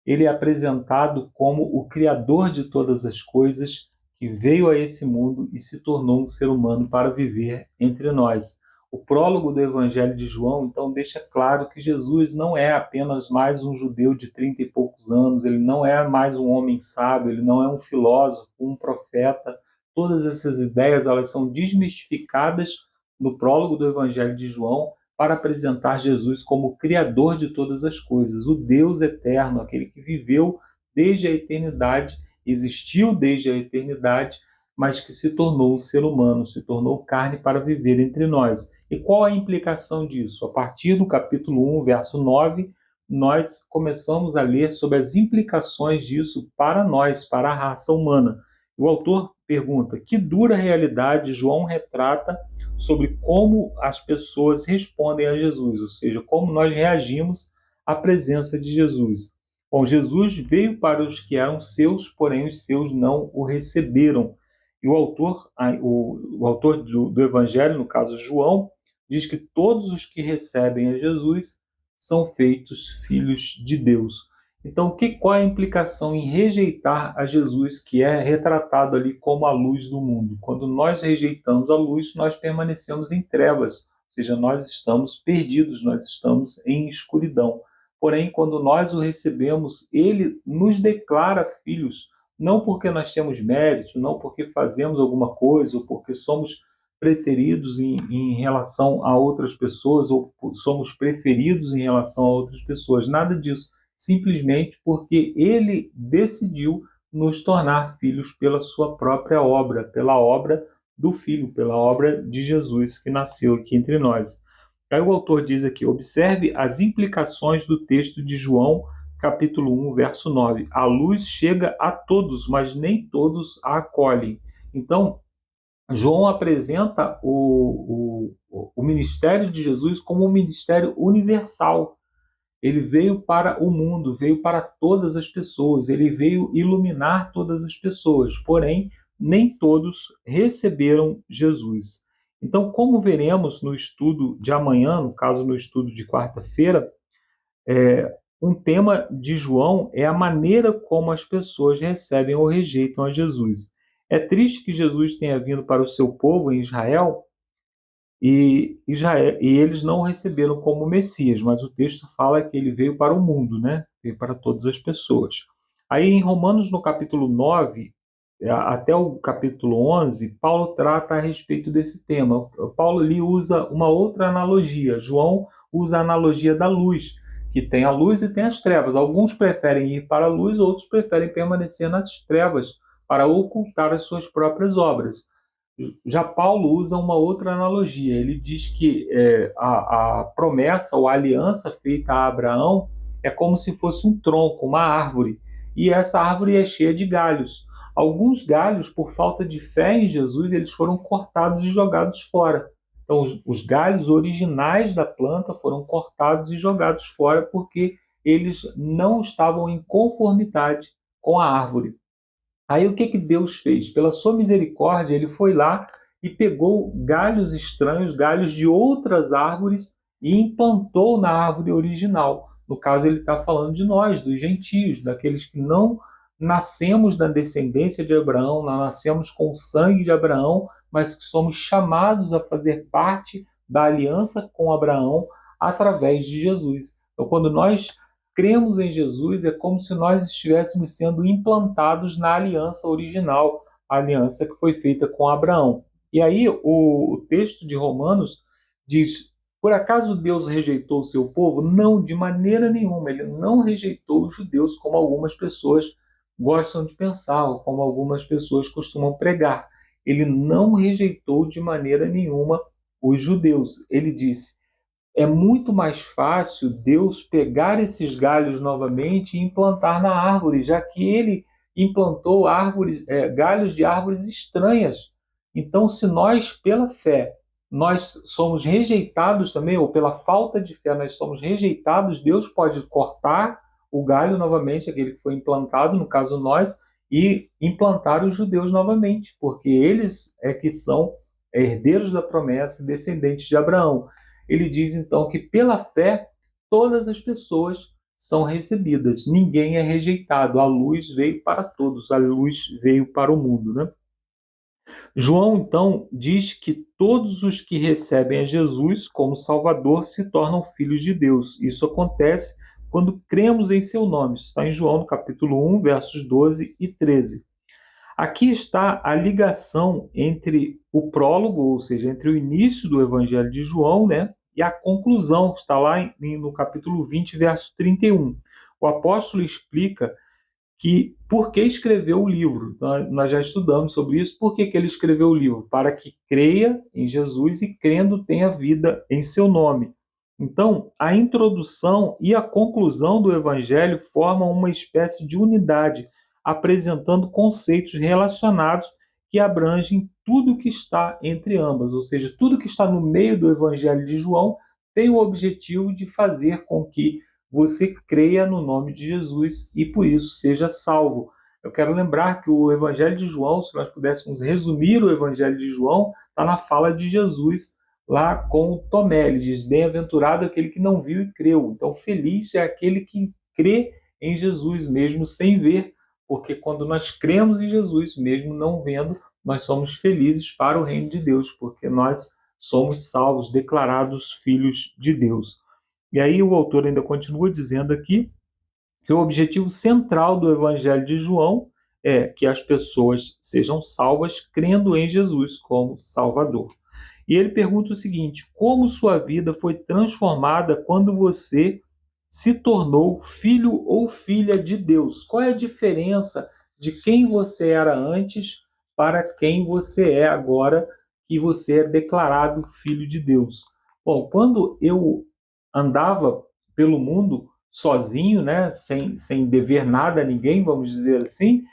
Ele é apresentado como o Criador de todas as coisas, que veio a esse mundo e se tornou um ser humano para viver entre nós. O prólogo do Evangelho de João, então, deixa claro que Jesus não é apenas mais um judeu de 30 e poucos anos, ele não é mais um homem sábio, ele não é um filósofo, um profeta. Todas essas ideias elas são desmistificadas no prólogo do Evangelho de João para apresentar Jesus como o Criador de todas as coisas, o Deus eterno, aquele que viveu desde a eternidade, existiu desde a eternidade, mas que se tornou um ser humano, se tornou carne para viver entre nós. E qual a implicação disso? A partir do capítulo 1, verso 9, nós começamos a ler sobre as implicações disso para nós, para a raça humana. O autor pergunta: que dura realidade João retrata sobre como as pessoas respondem a Jesus, ou seja, como nós reagimos à presença de Jesus. Bom, Jesus veio para os que eram seus, porém os seus não o receberam. E o autor do Evangelho, no caso João, diz que todos os que recebem a Jesus são feitos filhos de Deus. Então, qual é a implicação em rejeitar a Jesus, que é retratado ali como a luz do mundo? Quando nós rejeitamos a luz, nós permanecemos em trevas, ou seja, nós estamos perdidos, nós estamos em escuridão. Porém, quando nós o recebemos, ele nos declara filhos, não porque nós temos mérito, não porque fazemos alguma coisa, ou porque somos preteridos em relação a outras pessoas, ou somos preferidos em relação a outras pessoas, nada disso. Simplesmente porque ele decidiu nos tornar filhos pela sua própria obra, pela obra do Filho, pela obra de Jesus que nasceu aqui entre nós. Aí o autor diz aqui: observe as implicações do texto de João, capítulo 1, verso 9. A luz chega a todos, mas nem todos a acolhem. Então, João apresenta o ministério de Jesus como um ministério universal. Ele veio para o mundo, veio para todas as pessoas, ele veio iluminar todas as pessoas, porém, nem todos receberam Jesus. Então, como veremos no estudo de amanhã, no caso no estudo de quarta-feira, um tema de João é a maneira como as pessoas recebem ou rejeitam a Jesus. É triste que Jesus tenha vindo para o seu povo em Israel e eles não o receberam como Messias, mas o texto fala que ele veio para o mundo, né? Veio para todas as pessoas. Aí em Romanos, no capítulo 9, até o capítulo 11, Paulo trata a respeito desse tema. Paulo ali usa uma outra analogia. João usa a analogia da luz, que tem a luz e tem as trevas. Alguns preferem ir para a luz, outros preferem permanecer nas trevas para ocultar as suas próprias obras. Já Paulo usa uma outra analogia. Ele diz que a promessa ou a aliança feita a Abraão é como se fosse um tronco, uma árvore, e essa árvore é cheia de galhos. Alguns galhos, por falta de fé em Jesus, eles foram cortados e jogados fora. Então, os galhos originais da planta foram cortados e jogados fora porque eles não estavam em conformidade com a árvore. Aí o que Deus fez? Pela sua misericórdia, ele foi lá e pegou galhos estranhos, galhos de outras árvores e implantou na árvore original. No caso, ele está falando de nós, dos gentios, daqueles que não nascemos da descendência de Abraão, não nascemos com o sangue de Abraão, mas que somos chamados a fazer parte da aliança com Abraão através de Jesus. Então, quando nós cremos em Jesus, é como se nós estivéssemos sendo implantados na aliança original, a aliança que foi feita com Abraão. E aí o texto de Romanos diz: por acaso Deus rejeitou o seu povo? Não, de maneira nenhuma. Ele não rejeitou os judeus, como algumas pessoas gostam de pensar, ou como algumas pessoas costumam pregar. Ele não rejeitou de maneira nenhuma os judeus. Ele disse: é muito mais fácil Deus pegar esses galhos novamente e implantar na árvore, já que ele implantou galhos de árvores estranhas. Então, se nós, pela fé, nós somos rejeitados também, ou pela falta de fé, nós somos rejeitados, Deus pode cortar o galho novamente, aquele que foi implantado, no caso nós, e implantar os judeus novamente, porque eles é que são herdeiros da promessa e descendentes de Abraão. Ele diz então que pela fé todas as pessoas são recebidas, ninguém é rejeitado, a luz veio para todos, a luz veio para o mundo, né? João então diz que todos os que recebem a Jesus como Salvador se tornam filhos de Deus. Isso acontece quando cremos em seu nome. Isso está em João no capítulo 1, versos 12 e 13. Aqui está a ligação entre o prólogo, ou seja, entre o início do Evangelho de João, né, e a conclusão, que está lá no capítulo 20, verso 31. O apóstolo explica que por que escreveu o livro. Nós já estudamos sobre isso. Por que ele escreveu o livro? Para que creia em Jesus e, crendo, tenha vida em seu nome. Então, a introdução e a conclusão do Evangelho formam uma espécie de unidade, apresentando conceitos relacionados que abrangem tudo que está entre ambas, ou seja, tudo que está no meio do Evangelho de João tem o objetivo de fazer com que você creia no nome de Jesus e por isso seja salvo. Eu quero lembrar que o Evangelho de João, se nós pudéssemos resumir o Evangelho de João, está na fala de Jesus lá com Tomé. Ele diz: bem-aventurado aquele que não viu e creu. Então, feliz é aquele que crê em Jesus, mesmo sem ver, porque quando nós cremos em Jesus, mesmo não vendo, nós somos felizes para o reino de Deus, porque nós somos salvos, declarados filhos de Deus. E aí o autor ainda continua dizendo aqui que o objetivo central do Evangelho de João é que as pessoas sejam salvas crendo em Jesus como Salvador. E ele pergunta o seguinte: como sua vida foi transformada quando você se tornou filho ou filha de Deus? Qual é a diferença de quem você era antes para quem você é agora que você é declarado filho de Deus? Bom, quando eu andava pelo mundo sozinho, né, sem dever nada a ninguém, vamos dizer assim,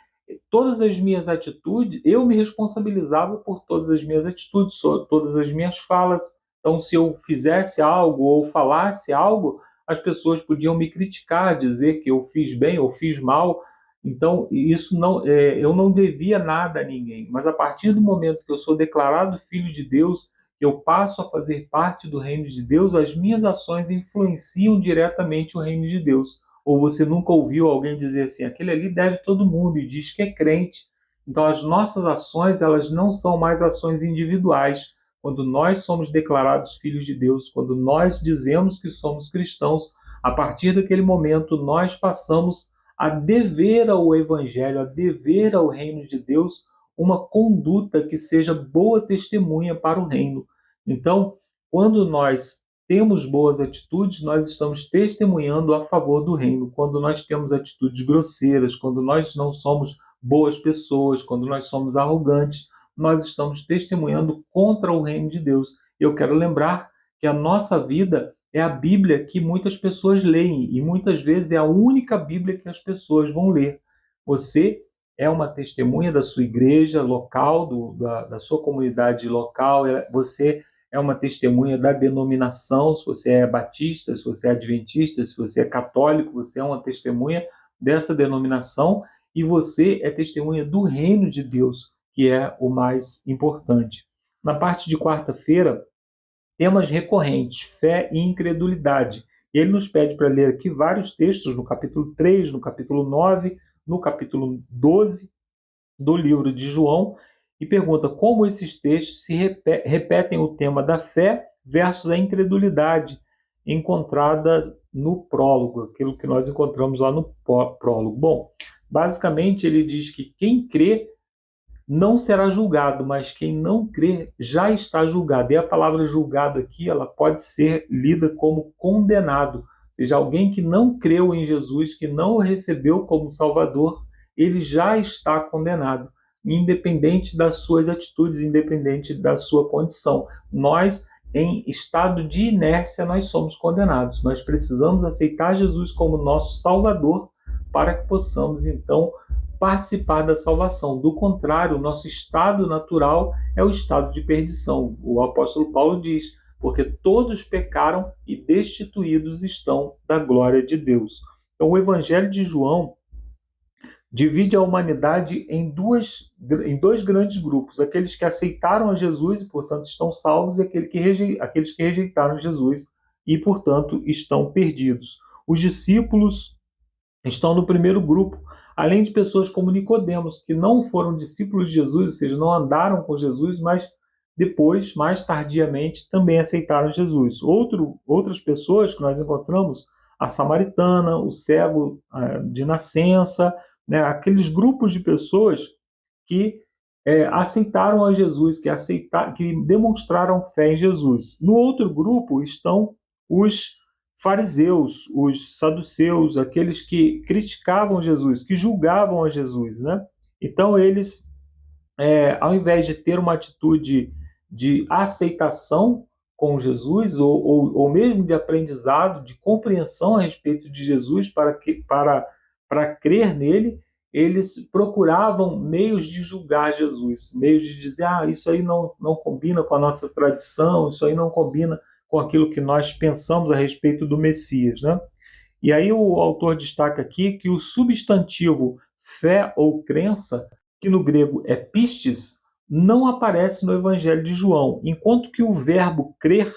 todas as minhas atitudes, eu me responsabilizava por todas as minhas atitudes, todas as minhas falas. Então, se eu fizesse algo ou falasse algo, as pessoas podiam me criticar, dizer que eu fiz bem ou fiz mal. Então, isso não, eu não devia nada a ninguém. Mas a partir do momento que eu sou declarado filho de Deus, que eu passo a fazer parte do reino de Deus, as minhas ações influenciam diretamente o reino de Deus. ou você nunca ouviu alguém dizer assim, aquele ali deve todo mundo e diz que é crente. Então as nossas ações, elas não são mais ações individuais. Quando nós somos declarados filhos de Deus, quando nós dizemos que somos cristãos, a partir daquele momento nós passamos a dever ao Evangelho, a dever ao reino de Deus, uma conduta que seja boa testemunha para o reino. Então, quando nós temos boas atitudes, nós estamos testemunhando a favor do reino. Quando nós temos atitudes grosseiras, quando nós não somos boas pessoas, quando nós somos arrogantes, nós estamos testemunhando contra o reino de Deus. Eu quero lembrar que a nossa vida é a Bíblia que muitas pessoas leem e muitas vezes é a única Bíblia que as pessoas vão ler. Você é uma testemunha da sua igreja local, da sua comunidade local, você é uma testemunha da denominação, se você é batista, se você é adventista, se você é católico, você é uma testemunha dessa denominação e você é testemunha do reino de Deus, que é o mais importante. Na parte de quarta-feira, temas recorrentes, fé e incredulidade. E ele nos pede para ler aqui vários textos no capítulo 3, no capítulo 9, no capítulo 12 do livro de João, e pergunta como esses textos se repetem o tema da fé versus a incredulidade encontrada no prólogo, aquilo que nós encontramos lá no prólogo. Bom, basicamente ele diz que quem crê não será julgado, mas quem não crê já está julgado. E a palavra julgado aqui, ela pode ser lida como condenado. Ou seja, alguém que não creu em Jesus, que não o recebeu como Salvador, ele já está condenado, independente das suas atitudes, independente da sua condição. Nós, em estado de inércia, nós somos condenados. Nós precisamos aceitar Jesus como nosso Salvador para que possamos, então, participar da salvação. Do contrário, o nosso estado natural é o estado de perdição. O apóstolo Paulo diz, porque todos pecaram e destituídos estão da glória de Deus. Então, o Evangelho de João divide a humanidade em dois grandes grupos, aqueles que aceitaram a Jesus e, portanto, estão salvos, e aqueles que rejeitaram Jesus e, portanto, estão perdidos. Os discípulos estão no primeiro grupo, além de pessoas como Nicodemos, que não foram discípulos de Jesus, ou seja, não andaram com Jesus, mas depois, mais tardiamente, também aceitaram Jesus. Outras pessoas que nós encontramos, a samaritana, o cego de nascença, né, aqueles grupos de pessoas que aceitaram a Jesus, que demonstraram fé em Jesus. No outro grupo estão os fariseus, os saduceus, aqueles que criticavam Jesus, que julgavam a Jesus, né? Então eles, ao invés de ter uma atitude de aceitação com Jesus, ou mesmo de aprendizado, de compreensão a respeito de Jesus para crer nele, eles procuravam meios de julgar Jesus, meios de dizer, isso aí não combina com a nossa tradição, isso aí não combina com aquilo que nós pensamos a respeito do Messias, né? E aí o autor destaca aqui que o substantivo fé ou crença, que no grego é pistis, não aparece no Evangelho de João, enquanto que o verbo crer,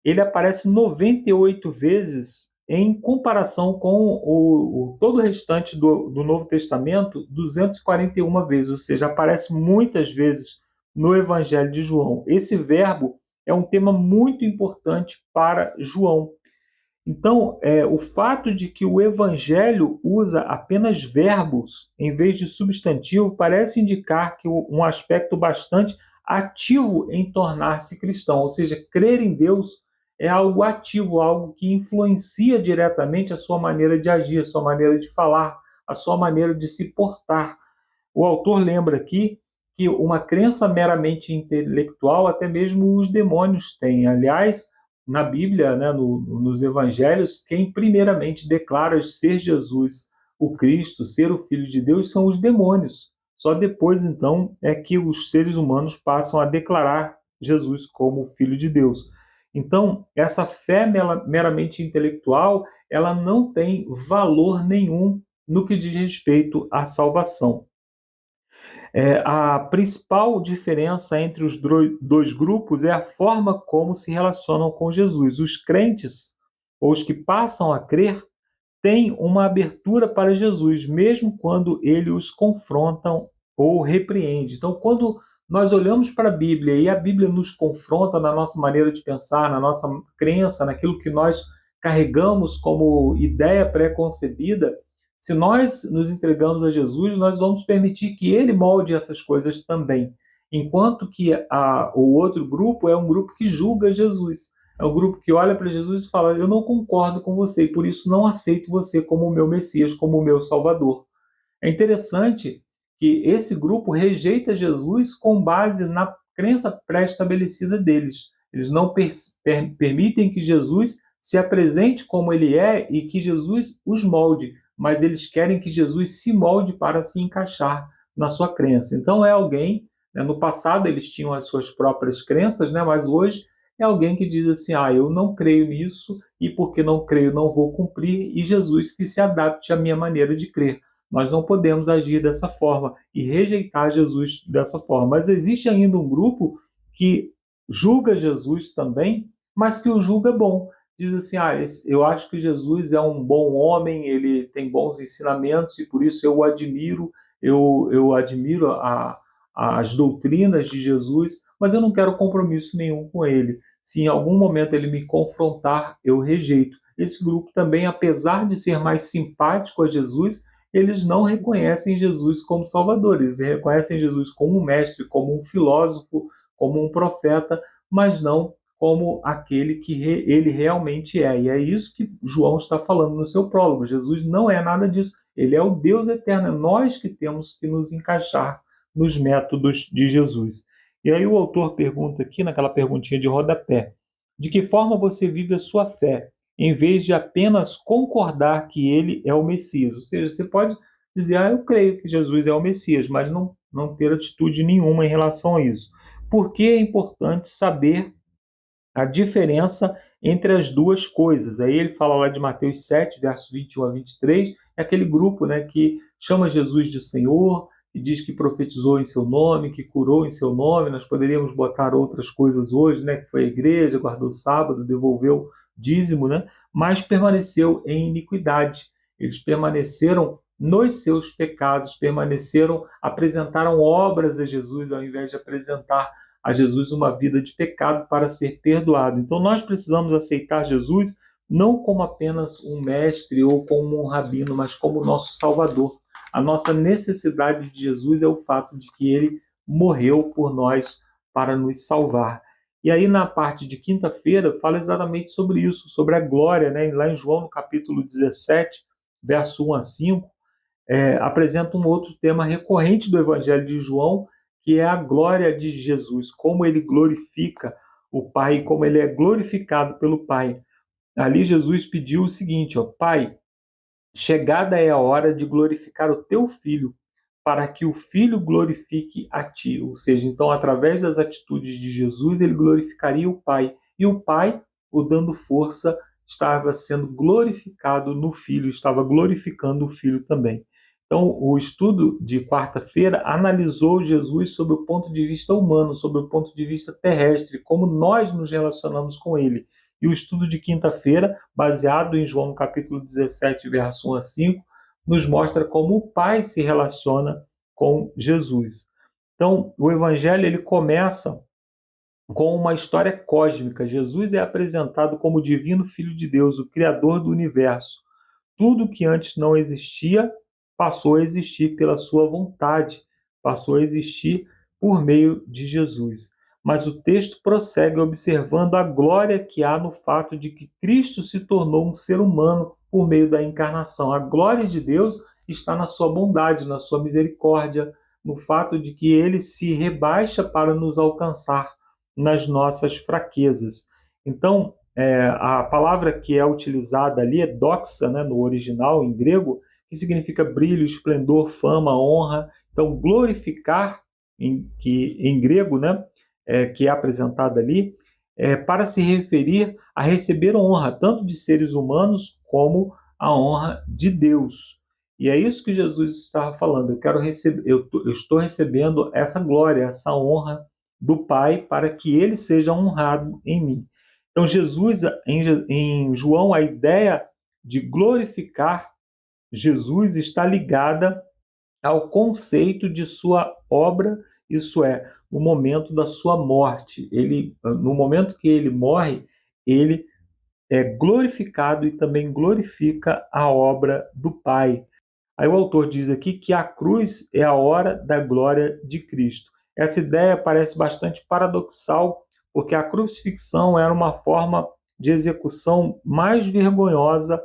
ele aparece 98 vezes em comparação com todo o restante do Novo Testamento, 241 vezes, ou seja, aparece muitas vezes no Evangelho de João. Esse verbo é um tema muito importante para João. Então, o fato de que o Evangelho usa apenas verbos em vez de substantivo parece indicar que um aspecto bastante ativo em tornar-se cristão, ou seja, crer em Deus é algo ativo, algo que influencia diretamente a sua maneira de agir, a sua maneira de falar, a sua maneira de se portar. O autor lembra aqui que uma crença meramente intelectual, até mesmo os demônios têm. Aliás, na Bíblia, né, nos evangelhos, quem primeiramente declara ser Jesus o Cristo, ser o Filho de Deus, são os demônios. Só depois, então, é que os seres humanos passam a declarar Jesus como o Filho de Deus. Então, essa fé meramente intelectual, ela não tem valor nenhum no que diz respeito à salvação. A principal diferença entre os dois grupos é a forma como se relacionam com Jesus. Os crentes, ou os que passam a crer, têm uma abertura para Jesus, mesmo quando ele os confronta ou repreende. Então, quando nós olhamos para a Bíblia e a Bíblia nos confronta na nossa maneira de pensar, na nossa crença, naquilo que nós carregamos como ideia pré-concebida, se nós nos entregamos a Jesus, nós vamos permitir que ele molde essas coisas também. Enquanto que o outro grupo é um grupo que julga Jesus. É um grupo que olha para Jesus e fala: eu não concordo com você e por isso não aceito você como o meu Messias, como o meu Salvador. É interessante que esse grupo rejeita Jesus com base na crença pré-estabelecida deles. Eles não permitem que Jesus se apresente como ele é e que Jesus os molde, mas eles querem que Jesus se molde para se encaixar na sua crença. Então é alguém, né, no passado eles tinham as suas próprias crenças, né, mas hoje é alguém que diz assim: eu não creio nisso e porque não creio não vou cumprir, e Jesus que se adapte à minha maneira de crer. Nós não podemos agir dessa forma e rejeitar Jesus dessa forma. Mas existe ainda um grupo que julga Jesus também, mas que o julga bom. Diz assim: eu acho que Jesus é um bom homem, ele tem bons ensinamentos e por isso eu o admiro, eu admiro as doutrinas de Jesus, mas eu não quero compromisso nenhum com ele. Se em algum momento ele me confrontar, eu rejeito. Esse grupo também, apesar de ser mais simpático a Jesus, eles não reconhecem Jesus como Salvador, eles reconhecem Jesus como um mestre, como um filósofo, como um profeta, mas não como aquele que ele realmente é. E é isso que João está falando no seu prólogo. Jesus não é nada disso. Ele é o Deus eterno. É nós que temos que nos encaixar nos métodos de Jesus. E aí o autor pergunta aqui, naquela perguntinha de rodapé: de que forma você vive a sua fé, em vez de apenas concordar que ele é o Messias? Ou seja, você pode dizer: eu creio que Jesus é o Messias, mas não ter atitude nenhuma em relação a isso. Por que é importante saber a diferença entre as duas coisas? Aí ele fala lá de Mateus 7, versos 21 a 23, é aquele grupo, né, que chama Jesus de Senhor, que diz que profetizou em seu nome, que curou em seu nome. Nós poderíamos botar outras coisas hoje, né, que foi a igreja, guardou o sábado, devolveu dízimo, né, mas permaneceu em iniquidade. Eles permaneceram nos seus pecados, apresentaram obras a Jesus ao invés de apresentar a Jesus uma vida de pecado para ser perdoado. Então nós precisamos aceitar Jesus não como apenas um mestre ou como um rabino, mas como nosso Salvador. A nossa necessidade de Jesus é o fato de que ele morreu por nós para nos salvar. E aí na parte de quinta-feira fala exatamente sobre isso, sobre a glória, né? Lá em João, no capítulo 17, verso 1 a 5, apresenta um outro tema recorrente do Evangelho de João, que é a glória de Jesus, como ele glorifica o Pai, como ele é glorificado pelo Pai. Ali Jesus pediu o seguinte: Pai, chegada é a hora de glorificar o teu Filho, para que o Filho glorifique a ti. Ou seja, então, através das atitudes de Jesus, ele glorificaria o Pai. E o Pai, o dando força, estava sendo glorificado no Filho, estava glorificando o Filho também. Então, o estudo de quarta-feira analisou Jesus sob o ponto de vista humano, sob o ponto de vista terrestre, como nós nos relacionamos com ele. E o estudo de quinta-feira, baseado em João no capítulo 17, verso 1 a 5, nos mostra como o Pai se relaciona com Jesus. Então, o Evangelho ele começa com uma história cósmica. Jesus é apresentado como o divino Filho de Deus, o Criador do universo. Tudo que antes não existia passou a existir pela sua vontade, passou a existir por meio de Jesus. Mas o texto prossegue observando a glória que há no fato de que Cristo se tornou um ser humano por meio da encarnação. A glória de Deus está na sua bondade, na sua misericórdia, no fato de que ele se rebaixa para nos alcançar nas nossas fraquezas. Então, a palavra que é utilizada ali é doxa, né, no original, em grego, que significa brilho, esplendor, fama, honra. Então, glorificar, em grego, né, que é apresentada ali, para se referir a receber honra, tanto de seres humanos como a honra de Deus. E é isso que Jesus estava falando. Eu estou recebendo essa glória, essa honra do Pai, para que ele seja honrado em mim. Então, Jesus, em João, a ideia de glorificar Jesus está ligada ao conceito de sua obra, isso é, no momento da sua morte. No momento que ele morre, ele é glorificado e também glorifica a obra do Pai. Aí o autor diz aqui que a cruz é a hora da glória de Cristo. Essa ideia parece bastante paradoxal, porque a crucifixão era uma forma de execução mais vergonhosa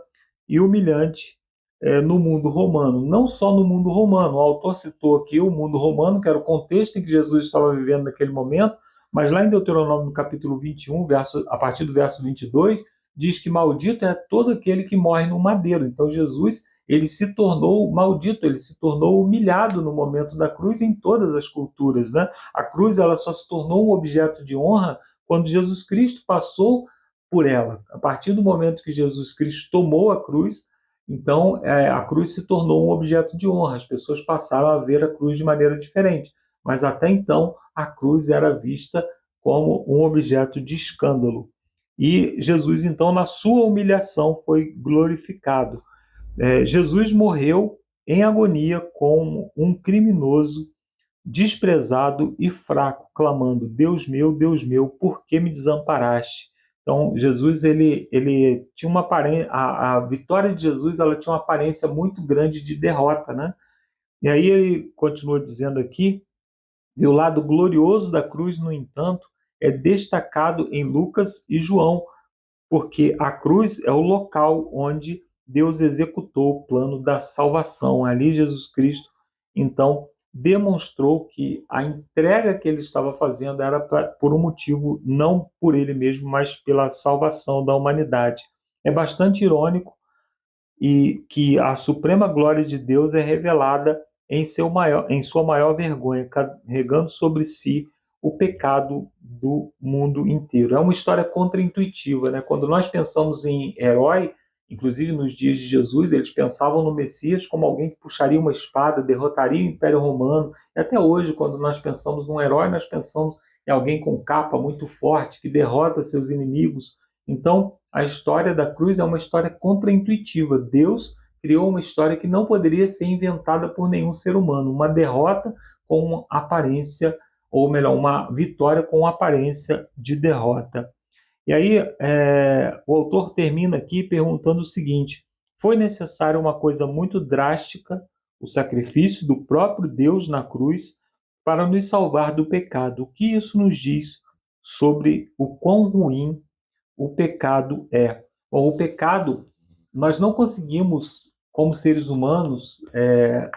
e humilhante no mundo romano. Não só no mundo romano, o autor citou aqui o mundo romano, que era o contexto em que Jesus estava vivendo naquele momento, mas lá em Deuteronômio, no capítulo 21, a partir do verso 22, diz que maldito é todo aquele que morre no madeiro. Então Jesus, ele se tornou maldito, ele se tornou humilhado no momento da cruz em todas as culturas, né? A cruz, ela só se tornou um objeto de honra quando Jesus Cristo passou por ela. A partir do momento que Jesus Cristo tomou a cruz, então a cruz se tornou um objeto de honra. As pessoas passaram a ver a cruz de maneira diferente. Mas até então, a cruz era vista como um objeto de escândalo. E Jesus, então, na sua humilhação, foi glorificado. Jesus morreu em agonia como um criminoso, desprezado e fraco, clamando: Deus meu, por que me desamparaste? Então, Jesus, ele tinha uma aparência, a vitória de Jesus, ela tinha uma aparência muito grande de derrota, né? E aí ele continua dizendo aqui, e o lado glorioso da cruz, no entanto, é destacado em Lucas e João, porque a cruz é o local onde Deus executou o plano da salvação. Ali Jesus Cristo, então, demonstrou que a entrega que ele estava fazendo era por um motivo, não por ele mesmo, mas pela salvação da humanidade. É bastante irônico e que a suprema glória de Deus é revelada em sua maior vergonha, carregando sobre si o pecado do mundo inteiro. É uma história contraintuitiva, né? Quando nós pensamos em herói, inclusive nos dias de Jesus, eles pensavam no Messias como alguém que puxaria uma espada, derrotaria o Império Romano. E até hoje, quando nós pensamos num herói, nós pensamos em alguém com capa muito forte, que derrota seus inimigos. Então, a história da cruz é uma história contraintuitiva. Deus criou uma história que não poderia ser inventada por nenhum ser humano. Uma derrota com aparência, ou melhor, uma vitória com aparência de derrota. E aí, o autor termina aqui perguntando o seguinte: foi necessária uma coisa muito drástica, o sacrifício do próprio Deus na cruz, para nos salvar do pecado. O que isso nos diz sobre o quão ruim o pecado é? Bom, o pecado, nós não conseguimos, como seres humanos,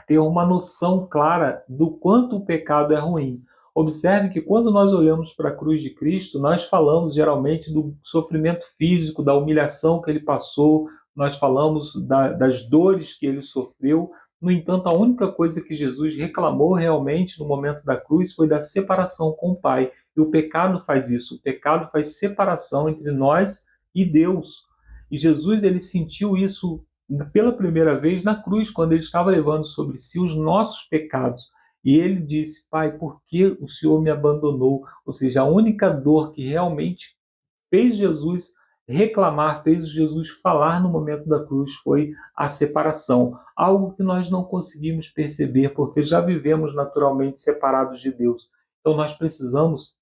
ter uma noção clara do quanto o pecado é ruim. Observe que quando nós olhamos para a cruz de Cristo, nós falamos geralmente do sofrimento físico, da humilhação que ele passou, nós falamos das dores que ele sofreu. No entanto, a única coisa que Jesus reclamou realmente no momento da cruz foi da separação com o Pai. E o pecado faz isso, o pecado faz separação entre nós e Deus. E Jesus, ele sentiu isso pela primeira vez na cruz, quando ele estava levando sobre si os nossos pecados. E ele disse: Pai, por que o Senhor me abandonou? Ou seja, a única dor que realmente fez Jesus reclamar, fez Jesus falar no momento da cruz foi a separação. Algo que nós não conseguimos perceber, porque já vivemos naturalmente separados de Deus. Então nós precisamos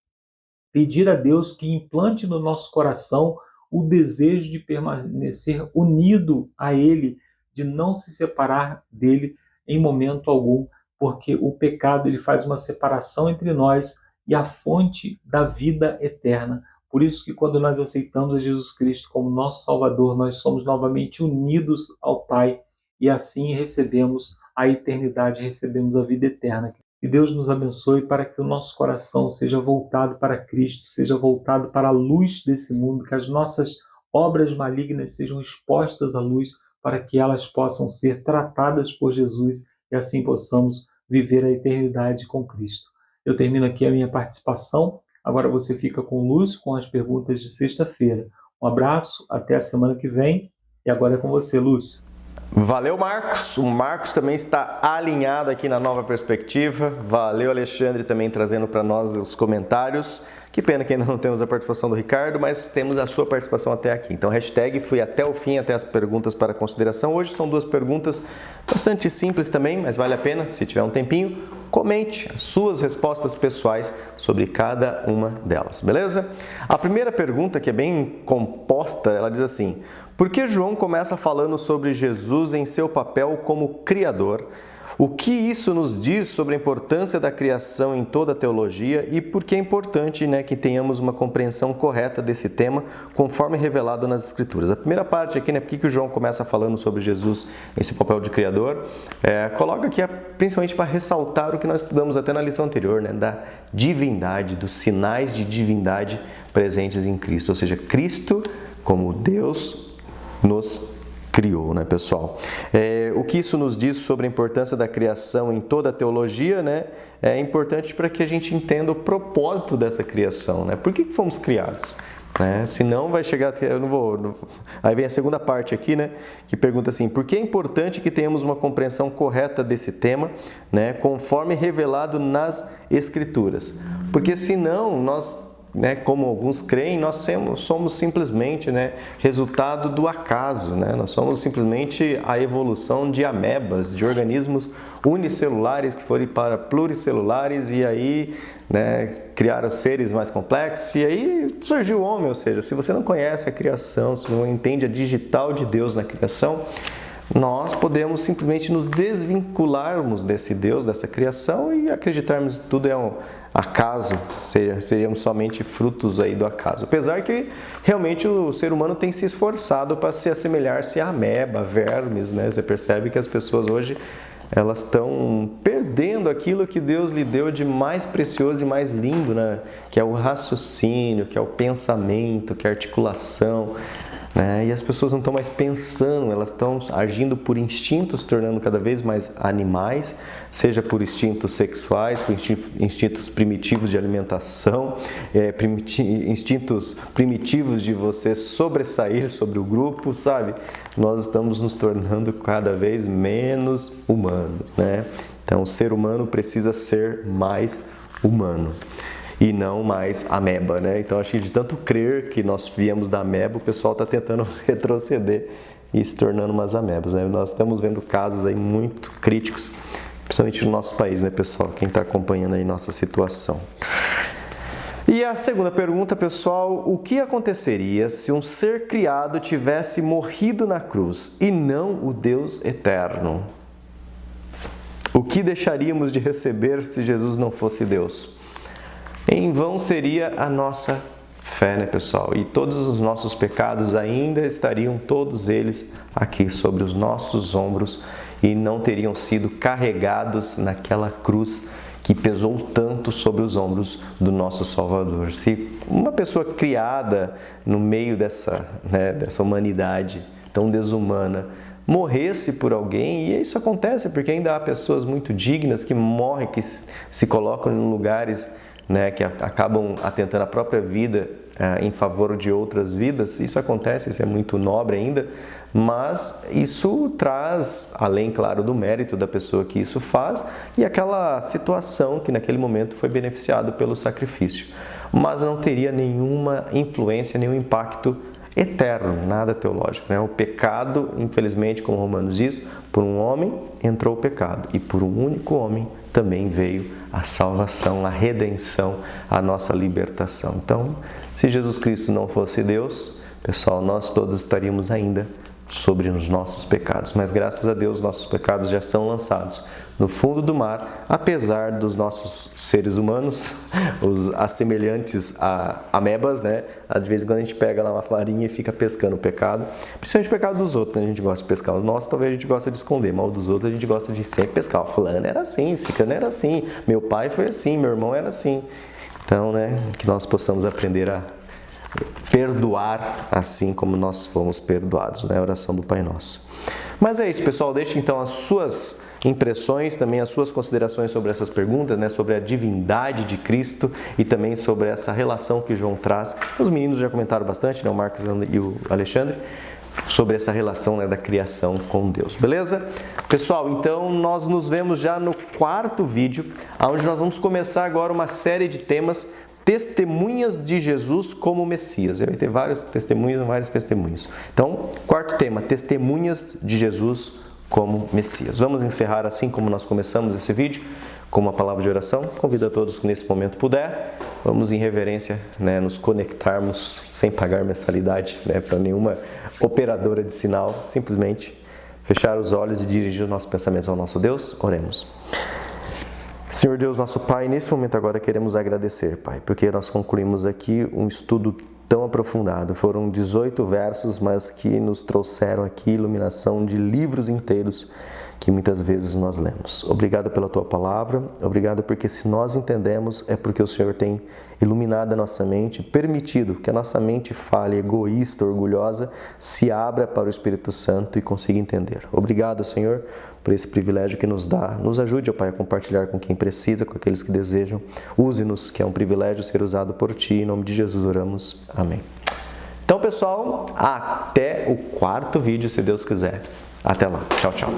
pedir a Deus que implante no nosso coração o desejo de permanecer unido a Ele, de não se separar dele em momento algum, porque o pecado ele faz uma separação entre nós e a fonte da vida eterna. Por isso que quando nós aceitamos a Jesus Cristo como nosso Salvador, nós somos novamente unidos ao Pai e assim recebemos a eternidade, recebemos a vida eterna. Que Deus nos abençoe para que o nosso coração seja voltado para Cristo, seja voltado para a luz desse mundo, que as nossas obras malignas sejam expostas à luz para que elas possam ser tratadas por Jesus e assim possamos viver a eternidade com Cristo. Eu termino aqui a minha participação. Agora você fica com o Lúcio com as perguntas de sexta-feira. Um abraço, até a semana que vem. E agora é com você, Lúcio. Valeu, Marcos. O Marcos também está alinhado aqui na nova perspectiva. Valeu, Alexandre, também trazendo para nós os comentários. Que pena que ainda não temos a participação do Ricardo, mas temos a sua participação até aqui. Então, hashtag fui até o fim, até as perguntas para consideração. Hoje são duas perguntas bastante simples também, mas vale a pena, se tiver um tempinho, comente as suas respostas pessoais sobre cada uma delas, beleza? A primeira pergunta, que é bem composta, ela diz assim: por que João começa falando sobre Jesus em seu papel como Criador? O que isso nos diz sobre a importância da criação em toda a teologia e por que é importante, que tenhamos uma compreensão correta desse tema, conforme revelado nas Escrituras? A primeira parte aqui, por que o João começa falando sobre Jesus em seu papel de Criador? Coloca aqui principalmente para ressaltar o que nós estudamos até na lição anterior, da divindade, dos sinais de divindade presentes em Cristo, ou seja, Cristo como Deus nos criou, pessoal? O que isso nos diz sobre a importância da criação em toda a teologia, é importante para que a gente entenda o propósito dessa criação, Por que fomos criados? Senão vai chegar, aí vem a segunda parte aqui, que pergunta assim: por que é importante que tenhamos uma compreensão correta desse tema, conforme revelado nas Escrituras? Porque senão nós, como alguns creem, nós somos simplesmente resultado do acaso, Nós somos simplesmente a evolução de amebas, de organismos unicelulares que foram para pluricelulares e aí criaram seres mais complexos e aí surgiu o homem. Ou seja, se você não conhece a criação, se não entende a digital de Deus na criação, nós podemos simplesmente nos desvincularmos desse Deus, dessa criação e acreditarmos que tudo é um acaso, seríamos somente frutos aí do acaso. Apesar que realmente o ser humano tem se esforçado para se assemelhar-se a ameba, vermes, Você percebe que as pessoas hoje elas estão perdendo aquilo que Deus lhe deu de mais precioso e mais lindo, Que é o raciocínio, que é o pensamento, que é a articulação. E as pessoas não estão mais pensando, elas estão agindo por instintos, tornando cada vez mais animais, seja por instintos sexuais, por instintos primitivos de alimentação, instintos primitivos de você sobressair sobre o grupo, sabe? Nós estamos nos tornando cada vez menos humanos, Então o ser humano precisa ser mais humano e não mais ameba, Então acho que de tanto crer que nós viemos da ameba, o pessoal está tentando retroceder e se tornando umas amebas, Nós estamos vendo casos aí muito críticos, principalmente no nosso país, pessoal? Quem está acompanhando aí nossa situação. E a segunda pergunta, pessoal: o que aconteceria se um ser criado tivesse morrido na cruz e não o Deus eterno? O que deixaríamos de receber se Jesus não fosse Deus? Em vão seria a nossa fé, pessoal? E todos os nossos pecados ainda estariam, todos eles, aqui sobre os nossos ombros e não teriam sido carregados naquela cruz que pesou tanto sobre os ombros do nosso Salvador. Se uma pessoa criada no meio dessa humanidade tão desumana morresse por alguém, e isso acontece porque ainda há pessoas muito dignas que morrem, que se colocam em lugares que acabam atentando a própria vida em favor de outras vidas. Isso acontece, isso é muito nobre ainda, mas isso traz, além, claro, do mérito da pessoa que isso faz e aquela situação que naquele momento foi beneficiado pelo sacrifício. Mas não teria nenhuma influência, nenhum impacto eterno, nada teológico. O pecado, infelizmente, como Romanos diz, por um homem entrou o pecado e por um único homem também veio a salvação, a redenção, a nossa libertação. Então, se Jesus Cristo não fosse Deus, pessoal, nós todos estaríamos ainda sobre os nossos pecados. Mas graças a Deus, nossos pecados já são lançados no fundo do mar, apesar dos nossos seres humanos, os assemelhantes a amebas, De vez em quando a gente pega lá uma farinha e fica pescando o pecado, principalmente o pecado dos outros, A gente gosta de pescar o nosso, talvez a gente gosta de esconder, mas o dos outros a gente gosta de sempre pescar. Fulano era assim, ciclano era assim, meu pai foi assim, meu irmão era assim. Então, que nós possamos aprender a perdoar assim como nós fomos perdoados, A oração do Pai Nosso. Mas é isso, pessoal. Deixe então as suas impressões, também as suas considerações sobre essas perguntas, sobre a divindade de Cristo e também sobre essa relação que João traz. Os meninos já comentaram bastante, o Marcos e o Alexandre. sobre essa relação, né, da criação com Deus, beleza? Pessoal, então nós nos vemos já no quarto vídeo, onde nós vamos começar agora uma série de temas testemunhas de Jesus como Messias. Vai ter vários testemunhos. Então, quarto tema, testemunhas de Jesus como Messias. Vamos encerrar assim como nós começamos esse vídeo, com uma palavra de oração. Convido a todos que nesse momento puder, vamos em reverência, né, nos conectarmos sem pagar mensalidade, né, para nenhuma operadora de sinal, simplesmente fechar os olhos e dirigir os nossos pensamentos ao nosso Deus. Oremos. Senhor Deus, nosso Pai, nesse momento agora queremos agradecer, Pai, porque nós concluímos aqui um estudo tão aprofundado. Foram 18 versos, mas que nos trouxeram aqui iluminação de livros inteiros que muitas vezes nós lemos. Obrigado pela Tua palavra, obrigado porque se nós entendemos é porque o Senhor tem iluminado a nossa mente, permitido que a nossa mente falha, egoísta, orgulhosa, se abra para o Espírito Santo e consiga entender. Obrigado, Senhor, por esse privilégio que nos dá. Nos ajude, ó Pai, a compartilhar com quem precisa, com aqueles que desejam. Use-nos, que é um privilégio ser usado por Ti. Em nome de Jesus oramos. Amém. Então, pessoal, até o quarto vídeo, se Deus quiser. Até lá. Tchau, tchau.